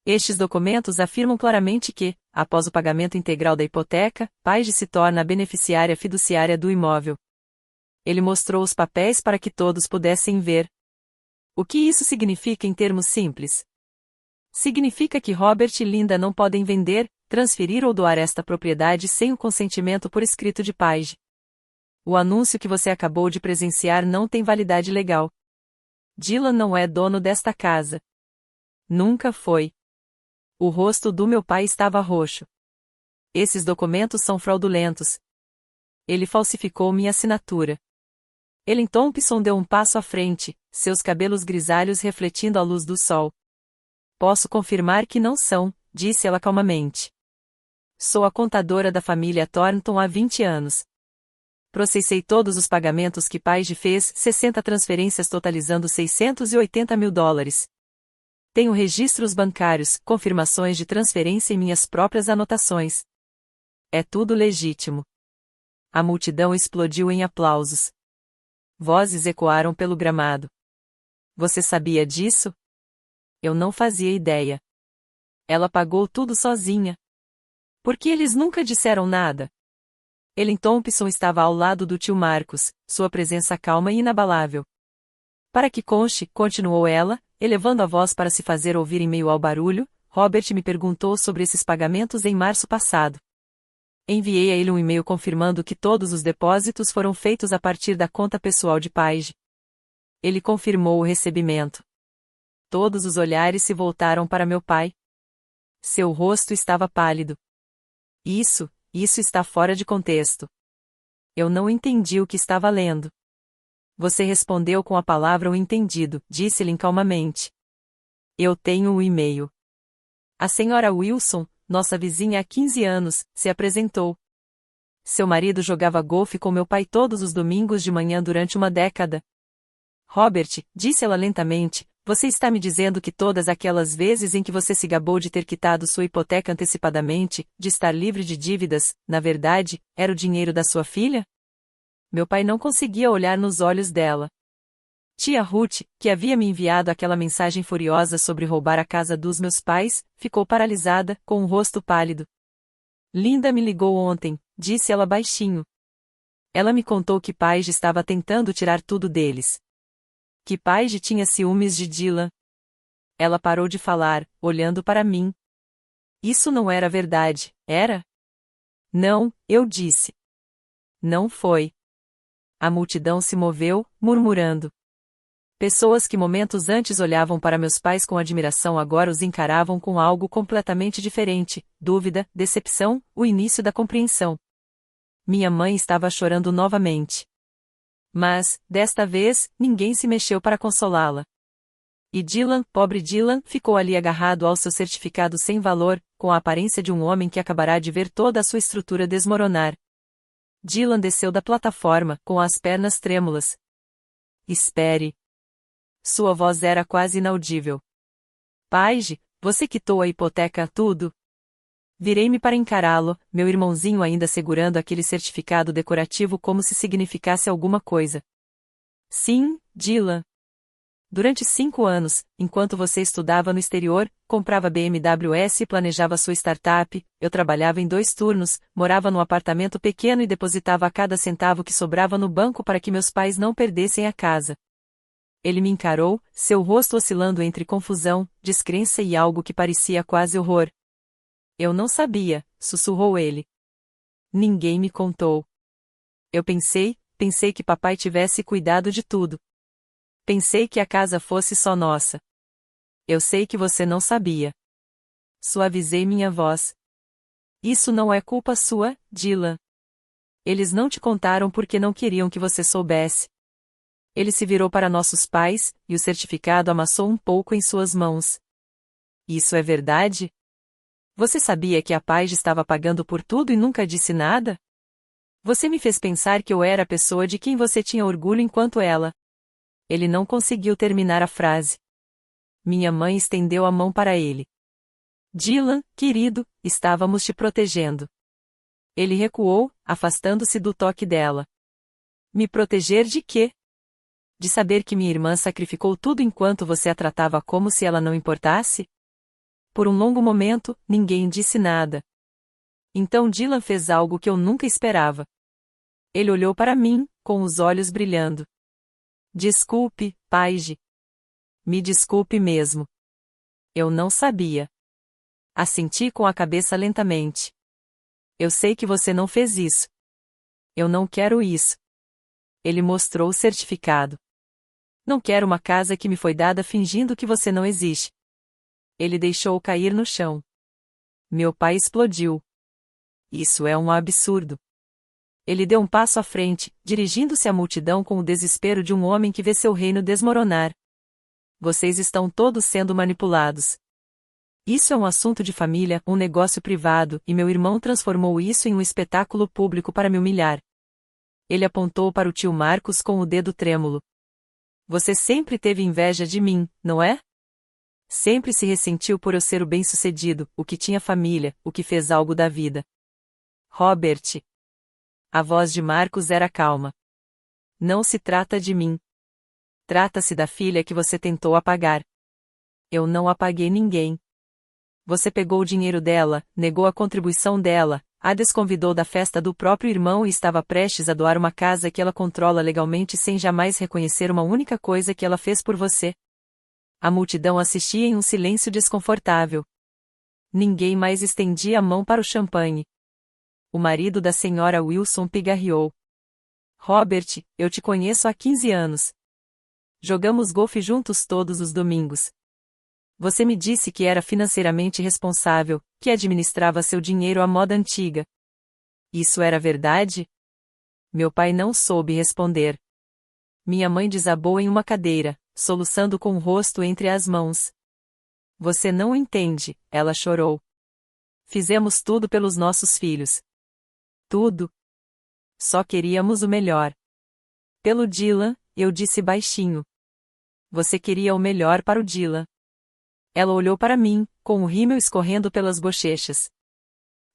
Estes documentos afirmam claramente que, após o pagamento integral da hipoteca, Paige se torna a beneficiária fiduciária do imóvel. Ele mostrou os papéis para que todos pudessem ver. O que isso significa em termos simples? Significa que Robert e Linda não podem vender, transferir ou doar esta propriedade sem o consentimento por escrito de Paige. O anúncio que você acabou de presenciar não tem validade legal. Dylan não é dono desta casa. Nunca foi. O rosto do meu pai estava roxo. Esses documentos são fraudulentos. Ele falsificou minha assinatura. Ellen Thompson deu um passo à frente, seus cabelos grisalhos refletindo a luz do sol. Posso confirmar que não são, disse ela calmamente. Sou a contadora da família Thornton há 20 anos. Processei todos os pagamentos que Paige fez, 60 transferências totalizando $680.000. Tenho registros bancários, confirmações de transferência e minhas próprias anotações. É tudo legítimo. A multidão explodiu em aplausos. Vozes ecoaram pelo gramado. Você sabia disso? Eu não fazia ideia. Ela pagou tudo sozinha. Por que eles nunca disseram nada? Ellen Thompson estava ao lado do tio Marcos, sua presença calma e inabalável. Para que conste, continuou ela, elevando a voz para se fazer ouvir em meio ao barulho, Robert me perguntou sobre esses pagamentos em março passado. Enviei a ele um e-mail confirmando que todos os depósitos foram feitos a partir da conta pessoal de Paige. Ele confirmou o recebimento. Todos os olhares se voltaram para meu pai. Seu rosto estava pálido. Isso está fora de contexto. Eu não entendi o que estava lendo. Você respondeu com a palavra o entendido, disse-lhe calmamente. Eu tenho o e-mail. A senhora Wilson, nossa vizinha há 15 anos, se apresentou. Seu marido jogava golfe com meu pai todos os domingos de manhã durante uma década. Robert, disse ela lentamente, você está me dizendo que todas aquelas vezes em que você se gabou de ter quitado sua hipoteca antecipadamente, de estar livre de dívidas, na verdade, era o dinheiro da sua filha? Meu pai não conseguia olhar nos olhos dela. Tia Ruth, que havia me enviado aquela mensagem furiosa sobre roubar a casa dos meus pais, ficou paralisada, com o rosto pálido. Linda me ligou ontem, disse ela baixinho. Ela me contou que Paige estava tentando tirar tudo deles. Que Paige tinha ciúmes de Dylan. Ela parou de falar, olhando para mim. Isso não era verdade, era? Não, eu disse. Não foi. A multidão se moveu, murmurando. Pessoas que momentos antes olhavam para meus pais com admiração agora os encaravam com algo completamente diferente, dúvida, decepção, o início da compreensão. Minha mãe estava chorando novamente. Mas, desta vez, ninguém se mexeu para consolá-la. E Dylan, pobre Dylan, ficou ali agarrado ao seu certificado sem valor, com a aparência de um homem que acabará de ver toda a sua estrutura desmoronar. Dylan desceu da plataforma, com as pernas trêmulas. Espere. Sua voz era quase inaudível. Paige, você quitou a hipoteca, tudo? Virei-me para encará-lo, meu irmãozinho ainda segurando aquele certificado decorativo como se significasse alguma coisa. Sim, Dylan. Durante 5 anos, enquanto você estudava no exterior, comprava BMWs e planejava sua startup, eu trabalhava em 2 turnos, morava num apartamento pequeno e depositava cada centavo que sobrava no banco para que meus pais não perdessem a casa. Ele me encarou, seu rosto oscilando entre confusão, descrença e algo que parecia quase horror. Eu não sabia, sussurrou ele. Ninguém me contou. Eu pensei que papai tivesse cuidado de tudo. Pensei que a casa fosse só nossa. Eu sei que você não sabia. Suavizei minha voz. Isso não é culpa sua, Dylan. Eles não te contaram porque não queriam que você soubesse. Ele se virou para nossos pais, e o certificado amassou um pouco em suas mãos. Isso é verdade? Você sabia que a Paige estava pagando por tudo e nunca disse nada? Você me fez pensar que eu era a pessoa de quem você tinha orgulho enquanto ela. Ele não conseguiu terminar a frase. Minha mãe estendeu a mão para ele. Dylan, querido, estávamos te protegendo. Ele recuou, afastando-se do toque dela. Me proteger de quê? De saber que minha irmã sacrificou tudo enquanto você a tratava como se ela não importasse? Por um longo momento, ninguém disse nada. Então Dylan fez algo que eu nunca esperava. Ele olhou para mim, com os olhos brilhando. Desculpe, Paige. Me desculpe mesmo. Eu não sabia. Assenti com a cabeça lentamente. Eu sei que você não fez isso. Eu não quero isso. Ele mostrou o certificado. Não quero uma casa que me foi dada fingindo que você não existe. Ele deixou-o cair no chão. Meu pai explodiu. Isso é um absurdo. Ele deu um passo à frente, dirigindo-se à multidão com o desespero de um homem que vê seu reino desmoronar. Vocês estão todos sendo manipulados. Isso é um assunto de família, um negócio privado, e meu irmão transformou isso em um espetáculo público para me humilhar. Ele apontou para o tio Marcos com o dedo trêmulo. Você sempre teve inveja de mim, não é? Sempre se ressentiu por eu ser o bem-sucedido, o que tinha família, o que fez algo da vida. Robert. A voz de Marcos era calma. Não se trata de mim. Trata-se da filha que você tentou apagar. Eu não apaguei ninguém. Você pegou o dinheiro dela, negou a contribuição dela, a desconvidou da festa do próprio irmão e estava prestes a doar uma casa que ela controla legalmente sem jamais reconhecer uma única coisa que ela fez por você. A multidão assistia em um silêncio desconfortável. Ninguém mais estendia a mão para o champanhe. O marido da senhora Wilson pigarreou. Robert, eu te conheço há 15 anos. Jogamos golfe juntos todos os domingos. Você me disse que era financeiramente responsável, que administrava seu dinheiro à moda antiga. Isso era verdade? Meu pai não soube responder. Minha mãe desabou em uma cadeira, soluçando com o rosto entre as mãos. Você não entende, ela chorou. Fizemos tudo pelos nossos filhos. Tudo. Só queríamos o melhor. Pelo Dylan, eu disse baixinho. Você queria o melhor para o Dylan. Ela olhou para mim, com o rímel escorrendo pelas bochechas.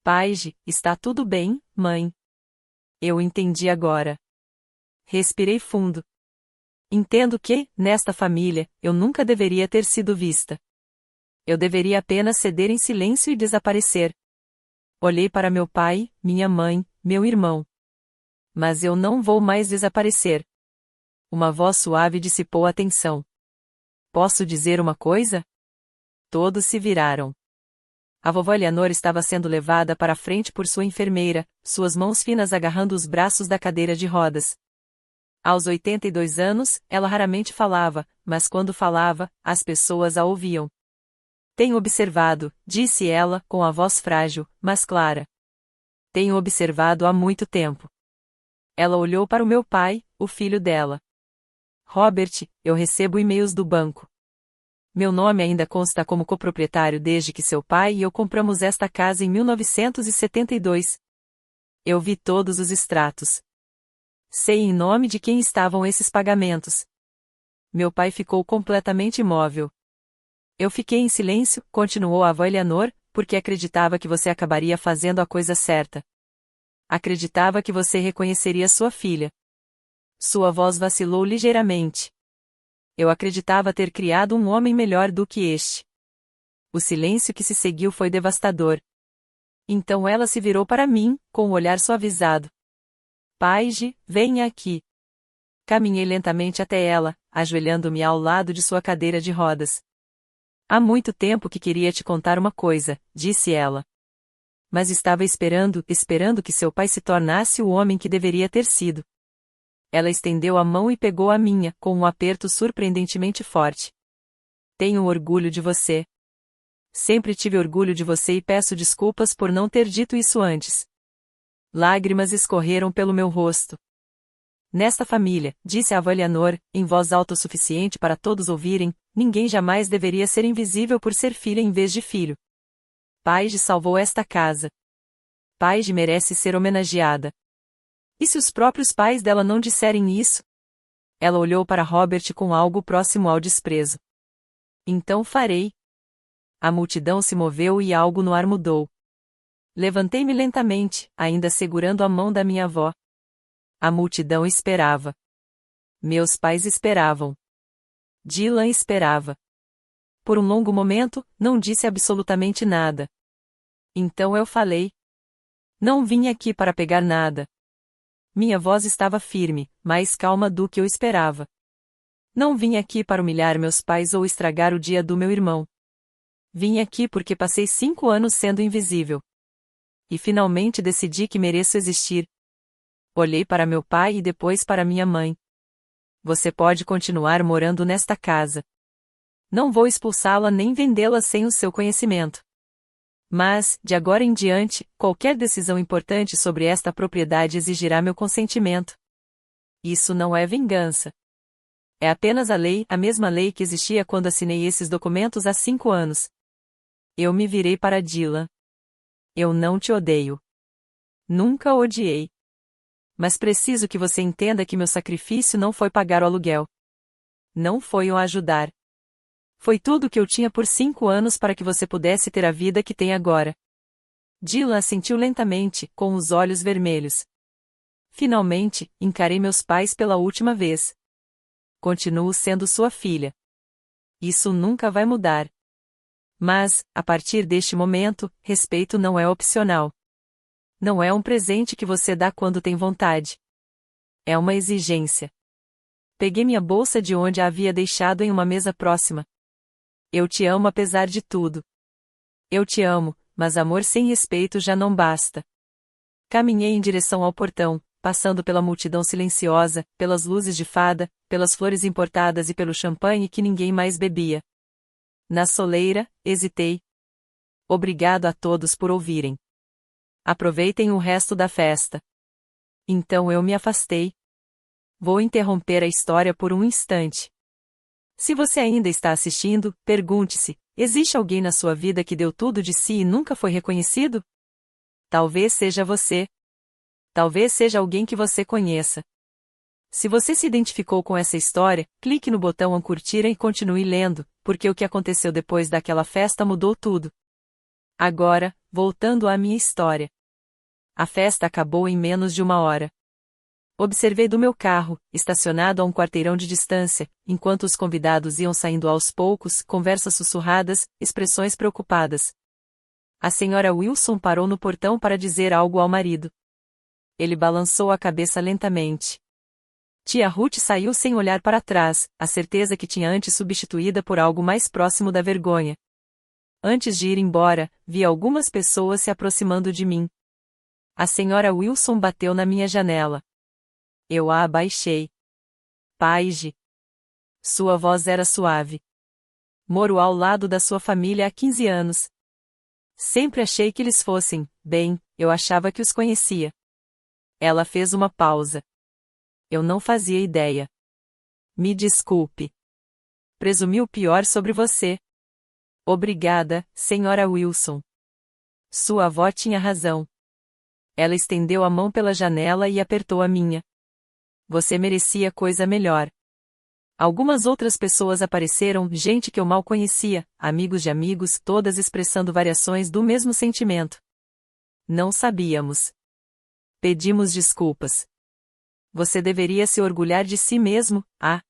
Paige, está tudo bem, mãe? Eu entendi agora. Respirei fundo. Entendo que, nesta família, eu nunca deveria ter sido vista. Eu deveria apenas ceder em silêncio e desaparecer. Olhei para meu pai, minha mãe, meu irmão. Mas eu não vou mais desaparecer. Uma voz suave dissipou a tensão. Posso dizer uma coisa? Todos se viraram. A vovó Eleanor estava sendo levada para a frente por sua enfermeira, suas mãos finas agarrando os braços da cadeira de rodas. Aos 82 anos, ela raramente falava, mas quando falava, as pessoas a ouviam. Tenho observado, disse ela, com a voz frágil, mas clara. Tenho observado há muito tempo. Ela olhou para o meu pai, o filho dela. Robert, eu recebo e-mails do banco. Meu nome ainda consta como coproprietário desde que seu pai e eu compramos esta casa em 1972. Eu vi todos os extratos. Sei em nome de quem estavam esses pagamentos. Meu pai ficou completamente imóvel. Eu fiquei em silêncio, continuou a avó Eleanor, porque acreditava que você acabaria fazendo a coisa certa. Acreditava que você reconheceria sua filha. Sua voz vacilou ligeiramente. Eu acreditava ter criado um homem melhor do que este. O silêncio que se seguiu foi devastador. Então ela se virou para mim, com o olhar suavizado. Paige, venha aqui. Caminhei lentamente até ela, ajoelhando-me ao lado de sua cadeira de rodas. Há muito tempo que queria te contar uma coisa, disse ela. Mas estava esperando que seu pai se tornasse o homem que deveria ter sido. Ela estendeu a mão e pegou a minha, com um aperto surpreendentemente forte. Tenho orgulho de você. Sempre tive orgulho de você e peço desculpas por não ter dito isso antes. Lágrimas escorreram pelo meu rosto. Nesta família, disse a avó Eleanor, em voz alta o suficiente para todos ouvirem, ninguém jamais deveria ser invisível por ser filha em vez de filho. Paige salvou esta casa. Paige merece ser homenageada. E se os próprios pais dela não disserem isso? Ela olhou para Robert com algo próximo ao desprezo. Então farei. A multidão se moveu e algo no ar mudou. Levantei-me lentamente, ainda segurando a mão da minha avó. A multidão esperava. Meus pais esperavam. Dylan esperava. Por um longo momento, não disse absolutamente nada. Então eu falei. Não vim aqui para pegar nada. Minha voz estava firme, mais calma do que eu esperava. Não vim aqui para humilhar meus pais ou estragar o dia do meu irmão. Vim aqui porque passei 5 anos sendo invisível. E finalmente decidi que mereço existir. Olhei para meu pai e depois para minha mãe. Você pode continuar morando nesta casa. Não vou expulsá-la nem vendê-la sem o seu conhecimento. Mas, de agora em diante, qualquer decisão importante sobre esta propriedade exigirá meu consentimento. Isso não é vingança. É apenas a mesma lei que existia quando assinei esses documentos há 5 anos. Eu me virei para Dylan. Eu não te odeio. Nunca odiei. Mas preciso que você entenda que meu sacrifício não foi pagar o aluguel. Não foi o ajudar. Foi tudo o que eu tinha por 5 anos para que você pudesse ter a vida que tem agora. Dylan assentiu lentamente, com os olhos vermelhos. Finalmente, encarei meus pais pela última vez. Continuo sendo sua filha. Isso nunca vai mudar. Mas, a partir deste momento, respeito não é opcional. Não é um presente que você dá quando tem vontade. É uma exigência. Peguei minha bolsa de onde a havia deixado em uma mesa próxima. Eu te amo apesar de tudo. Eu te amo, mas amor sem respeito já não basta. Caminhei em direção ao portão, passando pela multidão silenciosa, pelas luzes de fada, pelas flores importadas e pelo champanhe que ninguém mais bebia. Na soleira, hesitei. Obrigado a todos por ouvirem. Aproveitem o resto da festa. Então eu me afastei. Vou interromper a história por um instante. Se você ainda está assistindo, pergunte-se: existe alguém na sua vida que deu tudo de si e nunca foi reconhecido? Talvez seja você. Talvez seja alguém que você conheça. Se você se identificou com essa história, clique no botão curtir e continue lendo, porque o que aconteceu depois daquela festa mudou tudo. Agora, voltando à minha história. A festa acabou em menos de 1 hora. Observei do meu carro, estacionado a um quarteirão de distância, enquanto os convidados iam saindo aos poucos, conversas sussurradas, expressões preocupadas. A senhora Wilson parou no portão para dizer algo ao marido. Ele balançou a cabeça lentamente. Tia Ruth saiu sem olhar para trás, a certeza que tinha antes substituída por algo mais próximo da vergonha. Antes de ir embora, vi algumas pessoas se aproximando de mim. A senhora Wilson bateu na minha janela. Eu a abaixei. Paige. Sua voz era suave. Moro ao lado da sua família há 15 anos. Sempre achei que eles fossem, bem, Eu achava que os conhecia. Ela fez uma pausa. Eu não fazia ideia. Me desculpe. Presumi o pior sobre você. Obrigada, Sra. Wilson. Sua avó tinha razão. Ela estendeu a mão pela janela e apertou a minha. Você merecia coisa melhor. Algumas outras pessoas apareceram, gente que eu mal conhecia, amigos de amigos, todas expressando variações do mesmo sentimento. Não sabíamos. Pedimos desculpas. Você deveria se orgulhar de si mesmo, ah.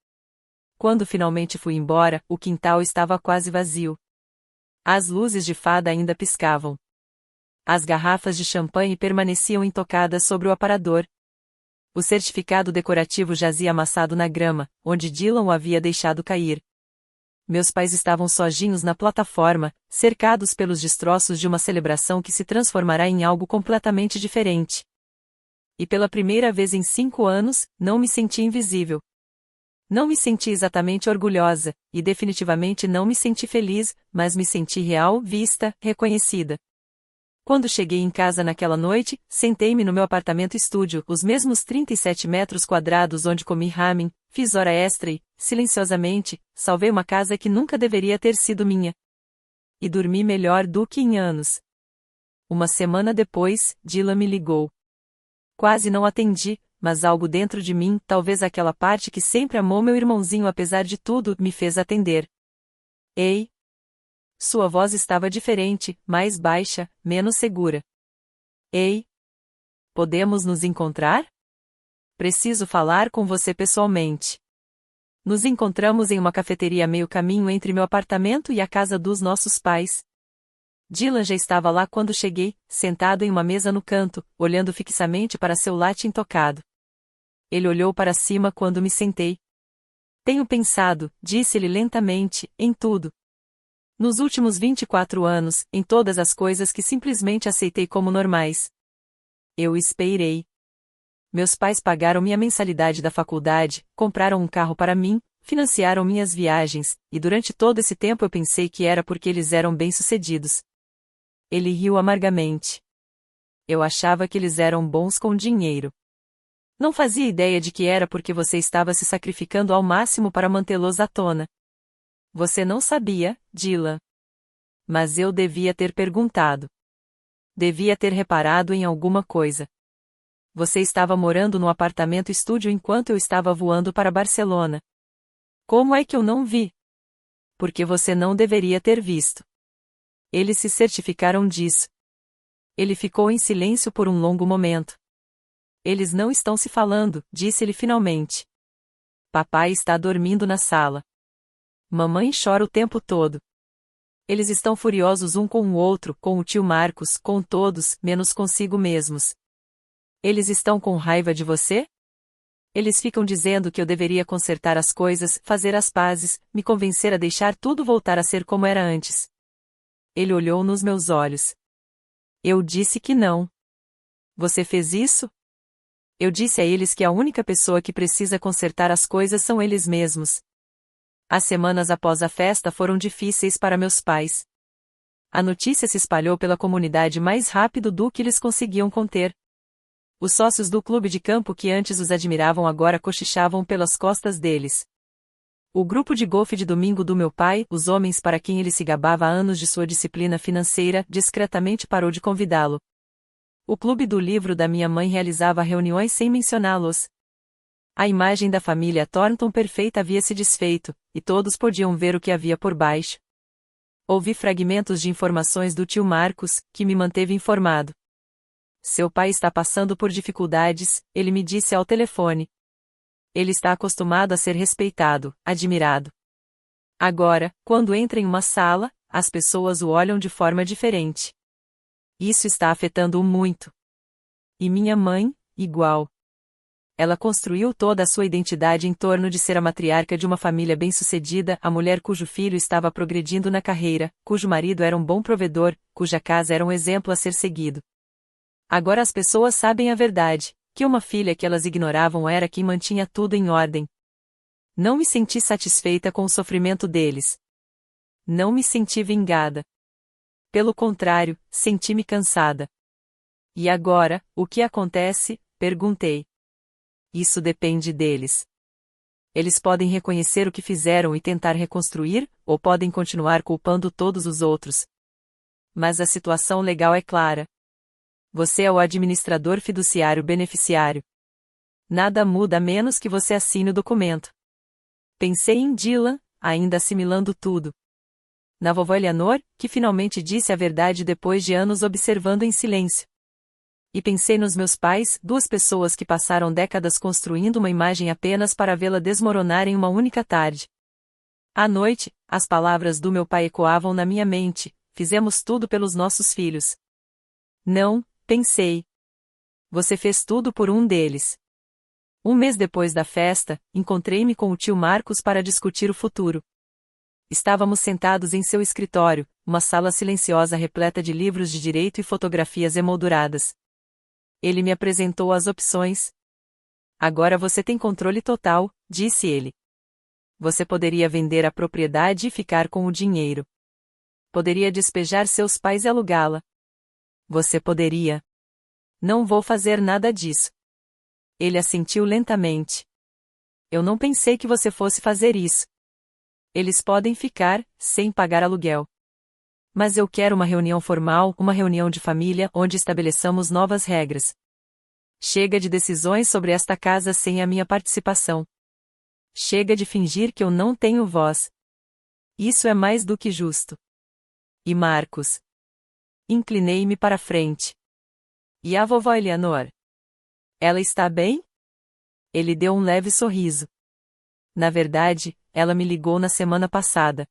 Quando finalmente fui embora, o quintal estava quase vazio. As luzes de fada ainda piscavam. As garrafas de champanhe permaneciam intocadas sobre o aparador. O certificado decorativo jazia amassado na grama, onde Dylan o havia deixado cair. Meus pais estavam sozinhos na plataforma, cercados pelos destroços de uma celebração que se transformará em algo completamente diferente. E pela primeira vez em 5 anos, não me senti invisível. Não me senti exatamente orgulhosa, e definitivamente não me senti feliz, mas me senti real, vista, reconhecida. Quando cheguei em casa naquela noite, sentei-me no meu apartamento-estúdio, os mesmos 37 metros quadrados onde comi ramen, fiz hora extra e, silenciosamente, salvei uma casa que nunca deveria ter sido minha. E dormi melhor do que em anos. Uma semana depois, Dylan me ligou. Quase não atendi, mas algo dentro de mim, talvez aquela parte que sempre amou meu irmãozinho apesar de tudo, me fez atender. Ei! Sua voz estava diferente, mais baixa, menos segura. Ei! Podemos nos encontrar? Preciso falar com você pessoalmente. Nos encontramos em uma cafeteria a meio caminho entre meu apartamento e a casa dos nossos pais. Dylan já estava lá quando cheguei, sentado em uma mesa no canto, olhando fixamente para seu latte intocado. Ele olhou para cima quando me sentei. Tenho pensado, disse-ele lentamente, em tudo. Nos últimos 24 anos, em todas as coisas que simplesmente aceitei como normais. Eu esperei. Meus pais pagaram minha mensalidade da faculdade, compraram um carro para mim, financiaram minhas viagens, e durante todo esse tempo eu pensei que era porque eles eram bem-sucedidos. Ele riu amargamente. Eu achava que eles eram bons com dinheiro. Não fazia ideia de que era porque você estava se sacrificando ao máximo para mantê-los à tona. Você não sabia, Dylan. Mas eu devia ter perguntado. Devia ter reparado em alguma coisa. Você estava morando no apartamento-estúdio enquanto eu estava voando para Barcelona. Como é que eu não vi? Porque você não deveria ter visto. Eles se certificaram disso. Ele ficou em silêncio por um longo momento. Eles não estão se falando, disse-ele finalmente. Papai está dormindo na sala. Mamãe chora o tempo todo. Eles estão furiosos um com o outro, com o tio Marcos, com todos, menos consigo mesmos. Eles estão com raiva de você? Eles ficam dizendo que eu deveria consertar as coisas, fazer as pazes, me convencer a deixar tudo voltar a ser como era antes. Ele olhou nos meus olhos. Eu disse que não. Você fez isso? Eu disse a eles que a única pessoa que precisa consertar as coisas são eles mesmos. As semanas após a festa foram difíceis para meus pais. A notícia se espalhou pela comunidade mais rápido do que eles conseguiam conter. Os sócios do clube de campo que antes os admiravam agora cochichavam pelas costas deles. O grupo de golfe de domingo do meu pai, os homens para quem ele se gabava há anos de sua disciplina financeira, discretamente parou de convidá-lo. O clube do livro da minha mãe realizava reuniões sem mencioná-los. A imagem da família Thornton perfeita havia se desfeito, e todos podiam ver o que havia por baixo. Ouvi fragmentos de informações do tio Marcos, que me manteve informado. Seu pai está passando por dificuldades, ele me disse ao telefone. Ele está acostumado a ser respeitado, admirado. Agora, quando entra em uma sala, as pessoas o olham de forma diferente. Isso está afetando-o muito. E minha mãe, igual. Ela construiu toda a sua identidade em torno de ser a matriarca de uma família bem-sucedida, a mulher cujo filho estava progredindo na carreira, cujo marido era um bom provedor, cuja casa era um exemplo a ser seguido. Agora as pessoas sabem a verdade, que uma filha que elas ignoravam era quem mantinha tudo em ordem. Não me senti satisfeita com o sofrimento deles. Não me senti vingada. Pelo contrário, senti-me cansada. E agora, o que acontece? Perguntei. Isso depende deles. Eles podem reconhecer o que fizeram e tentar reconstruir, ou podem continuar culpando todos os outros. Mas a situação legal é clara. Você é o administrador fiduciário beneficiário. Nada muda a menos que você assine o documento. Pensei em Dylan, ainda assimilando tudo. Na vovó Eleanor, que finalmente disse a verdade depois de anos observando em silêncio. E pensei nos meus pais, duas pessoas que passaram décadas construindo uma imagem apenas para vê-la desmoronar em uma única tarde. À noite, as palavras do meu pai ecoavam na minha mente: fizemos tudo pelos nossos filhos. Não, pensei. Você fez tudo por um deles. Um mês depois da festa, encontrei-me com o tio Marcos para discutir o futuro. Estávamos sentados em seu escritório, uma sala silenciosa repleta de livros de direito e fotografias emolduradas. Ele me apresentou as opções. Agora você tem controle total, disse ele. Você poderia vender a propriedade e ficar com o dinheiro. Poderia despejar seus pais e alugá-la. Você poderia. Não vou fazer nada disso. Ele assentiu lentamente. Eu não pensei que você fosse fazer isso. Eles podem ficar, sem pagar aluguel. Mas eu quero uma reunião formal, uma reunião de família, onde estabeleçamos novas regras. Chega de decisões sobre esta casa sem a minha participação. Chega de fingir que eu não tenho voz. Isso é mais do que justo. E Marcos? Inclinei-me para a frente. E a vovó Eleanor? Ela está bem? Ele deu um leve sorriso. Na verdade, ela me ligou na semana passada.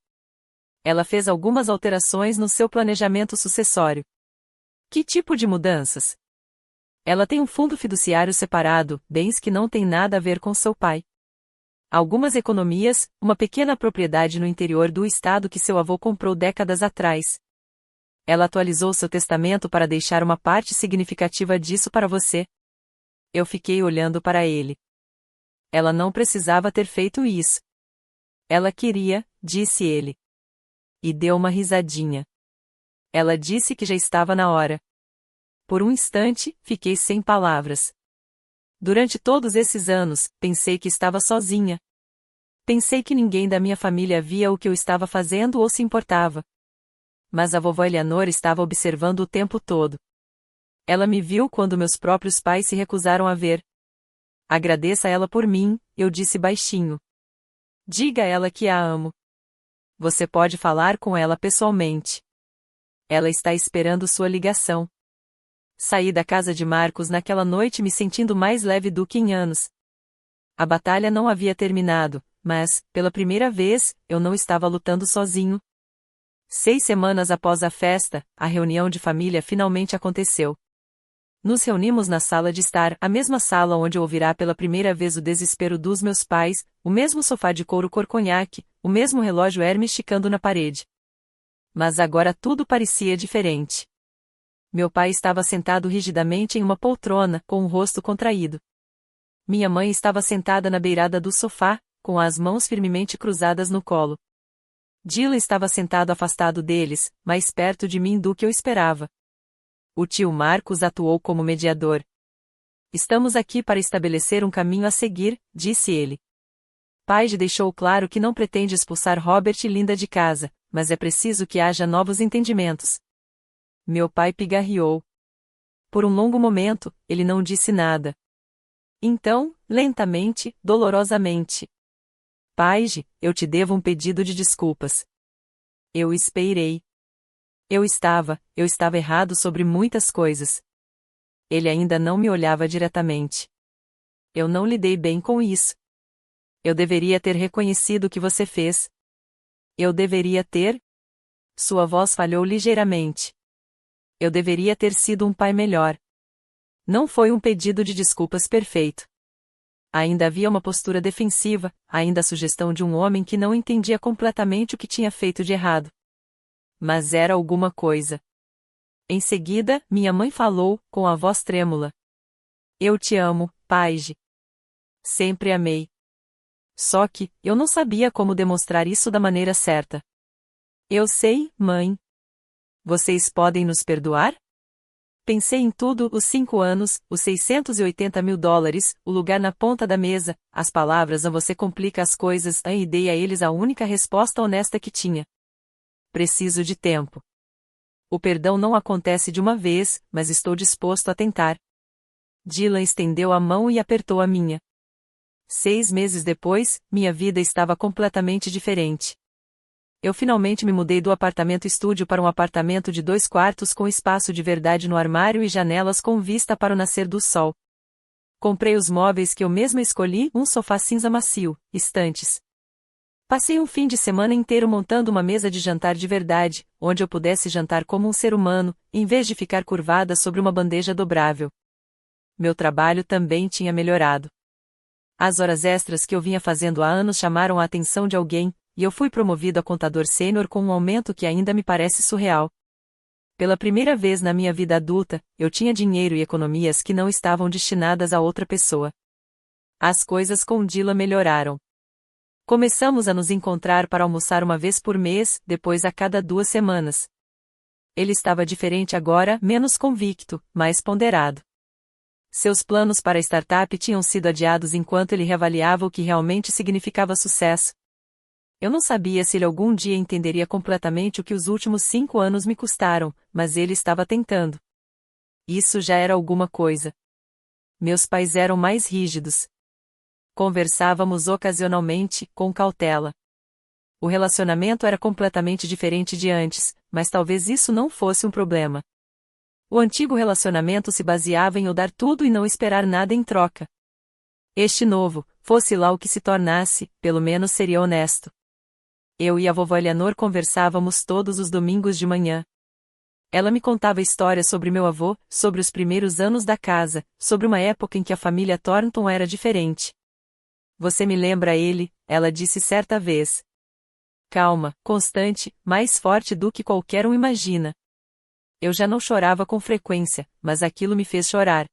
Ela fez algumas alterações no seu planejamento sucessório. Que tipo de mudanças? Ela tem um fundo fiduciário separado, bens que não têm nada a ver com seu pai. Algumas economias, uma pequena propriedade no interior do estado que seu avô comprou décadas atrás. Ela atualizou seu testamento para deixar uma parte significativa disso para você. Eu fiquei olhando para ele. Ela não precisava ter feito isso. Ela queria, disse ele. E deu uma risadinha. Ela disse que já estava na hora. Por um instante, fiquei sem palavras. Durante todos esses anos, pensei que estava sozinha. Pensei que ninguém da minha família via o que eu estava fazendo ou se importava. Mas a vovó Eleanor estava observando o tempo todo. Ela me viu quando meus próprios pais se recusaram a ver. Agradeça a ela por mim, eu disse baixinho. Diga a ela que a amo. Você pode falar com ela pessoalmente. Ela está esperando sua ligação. Saí da casa de Marcos naquela noite me sentindo mais leve do que em anos. A batalha não havia terminado, mas, pela primeira vez, eu não estava lutando sozinho. 6 semanas após a festa, a reunião de família finalmente aconteceu. Nos reunimos na sala de estar, a mesma sala onde eu ouvirá pela primeira vez o desespero dos meus pais, o mesmo sofá de couro cor conhaque, o mesmo relógio Hermes esticando na parede. Mas agora tudo parecia diferente. Meu pai estava sentado rigidamente em uma poltrona, com o rosto contraído. Minha mãe estava sentada na beirada do sofá, com as mãos firmemente cruzadas no colo. Dylan estava sentado afastado deles, mais perto de mim do que eu esperava. O tio Marcos atuou como mediador. Estamos aqui para estabelecer um caminho a seguir, disse ele. Paige deixou claro que não pretende expulsar Robert e Linda de casa, mas é preciso que haja novos entendimentos. Meu pai pigarreou. Por um longo momento, ele não disse nada. Então, lentamente, dolorosamente. Paige, eu te devo um pedido de desculpas. Eu esperei. Eu estava errado sobre muitas coisas. Ele ainda não me olhava diretamente. Eu não lidei bem com isso. Eu deveria ter reconhecido o que você fez. Eu deveria ter. Sua voz falhou ligeiramente. Eu deveria ter sido um pai melhor. Não foi um pedido de desculpas perfeito. Ainda havia uma postura defensiva, ainda a sugestão de um homem que não entendia completamente o que tinha feito de errado. Mas era alguma coisa. Em seguida, minha mãe falou, com a voz trêmula. Eu te amo, Paige. Sempre amei. Só que, eu não sabia como demonstrar isso da maneira certa. Eu sei, mãe. Vocês podem nos perdoar? Pensei em tudo, os 5 anos, os 680 mil dólares, o lugar na ponta da mesa, as palavras a você complica as coisas, e dei a eles a única resposta honesta que tinha. Preciso de tempo. O perdão não acontece de uma vez, mas estou disposto a tentar. Dylan estendeu a mão e apertou a minha. 6 meses depois, minha vida estava completamente diferente. Eu finalmente me mudei do apartamento-estúdio para um apartamento de 2 quartos com espaço de verdade no armário e janelas com vista para o nascer do sol. Comprei os móveis que eu mesma escolhi, um sofá cinza macio, estantes. Passei um fim de semana inteiro montando uma mesa de jantar de verdade, onde eu pudesse jantar como um ser humano, em vez de ficar curvada sobre uma bandeja dobrável. Meu trabalho também tinha melhorado. As horas extras que eu vinha fazendo há anos chamaram a atenção de alguém, e eu fui promovido a contador sênior com um aumento que ainda me parece surreal. Pela primeira vez na minha vida adulta, eu tinha dinheiro e economias que não estavam destinadas a outra pessoa. As coisas com Dylan melhoraram. Começamos a nos encontrar para almoçar uma vez por mês, depois a cada 2 semanas. Ele estava diferente agora, menos convicto, mais ponderado. Seus planos para a startup tinham sido adiados enquanto ele reavaliava o que realmente significava sucesso. Eu não sabia se ele algum dia entenderia completamente o que os últimos 5 anos me custaram, mas ele estava tentando. Isso já era alguma coisa. Meus pais eram mais rígidos. Conversávamos ocasionalmente, com cautela. O relacionamento era completamente diferente de antes, mas talvez isso não fosse um problema. O antigo relacionamento se baseava em eu dar tudo e não esperar nada em troca. Este novo, fosse lá o que se tornasse, pelo menos seria honesto. Eu e a vovó Eleanor conversávamos todos os domingos de manhã. Ela me contava histórias sobre meu avô, sobre os primeiros anos da casa, sobre uma época em que a família Thornton era diferente. Você me lembra ele, ela disse certa vez. Calma, constante, mais forte do que qualquer um imagina. Eu já não chorava com frequência, mas aquilo me fez chorar.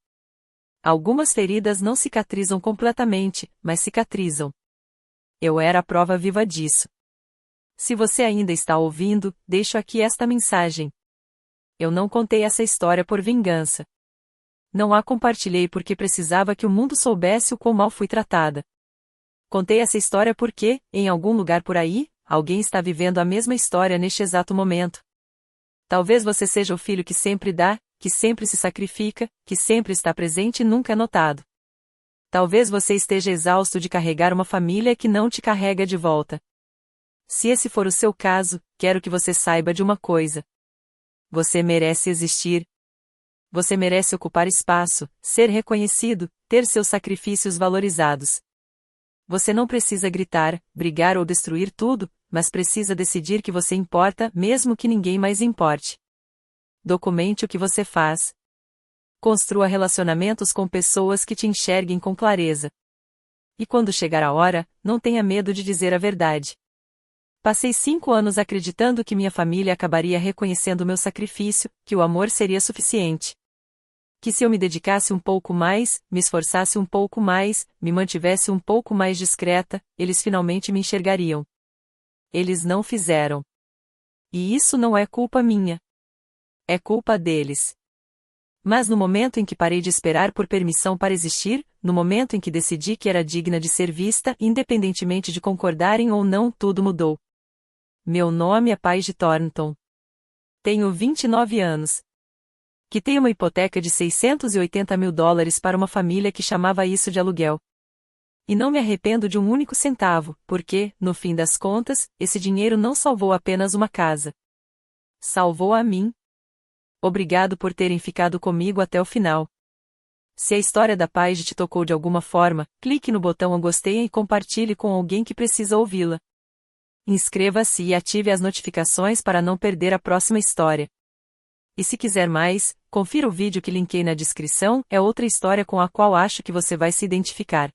Algumas feridas não cicatrizam completamente, mas cicatrizam. Eu era a prova viva disso. Se você ainda está ouvindo, deixo aqui esta mensagem. Eu não contei essa história por vingança. Não a compartilhei porque precisava que o mundo soubesse o quão mal fui tratada. Contei essa história porque, em algum lugar por aí, alguém está vivendo a mesma história neste exato momento. Talvez você seja o filho que sempre dá, que sempre se sacrifica, que sempre está presente e nunca é notado. Talvez você esteja exausto de carregar uma família que não te carrega de volta. Se esse for o seu caso, quero que você saiba de uma coisa. Você merece existir. Você merece ocupar espaço, ser reconhecido, ter seus sacrifícios valorizados. Você não precisa gritar, brigar ou destruir tudo, mas precisa decidir que você importa, mesmo que ninguém mais importe. Documente o que você faz. Construa relacionamentos com pessoas que te enxerguem com clareza. E quando chegar a hora, não tenha medo de dizer a verdade. Passei 5 anos acreditando que minha família acabaria reconhecendo meu sacrifício, que o amor seria suficiente. Que se eu me dedicasse um pouco mais, me esforçasse um pouco mais, me mantivesse um pouco mais discreta, eles finalmente me enxergariam. Eles não fizeram. E isso não é culpa minha. É culpa deles. Mas no momento em que parei de esperar por permissão para existir, no momento em que decidi que era digna de ser vista, independentemente de concordarem ou não, tudo mudou. Meu nome é Paige Thornton. Tenho 29 anos. Quitei uma hipoteca de 680 mil dólares para uma família que chamava isso de aluguel. E não me arrependo de um único centavo, porque, no fim das contas, esse dinheiro não salvou apenas uma casa. Salvou a mim. Obrigado por terem ficado comigo até o final. Se a história da Paige te tocou de alguma forma, clique no botão gostei e compartilhe com alguém que precisa ouvi-la. Inscreva-se e ative as notificações para não perder a próxima história. E se quiser mais, confira o vídeo que linkei na descrição, é outra história com a qual acho que você vai se identificar.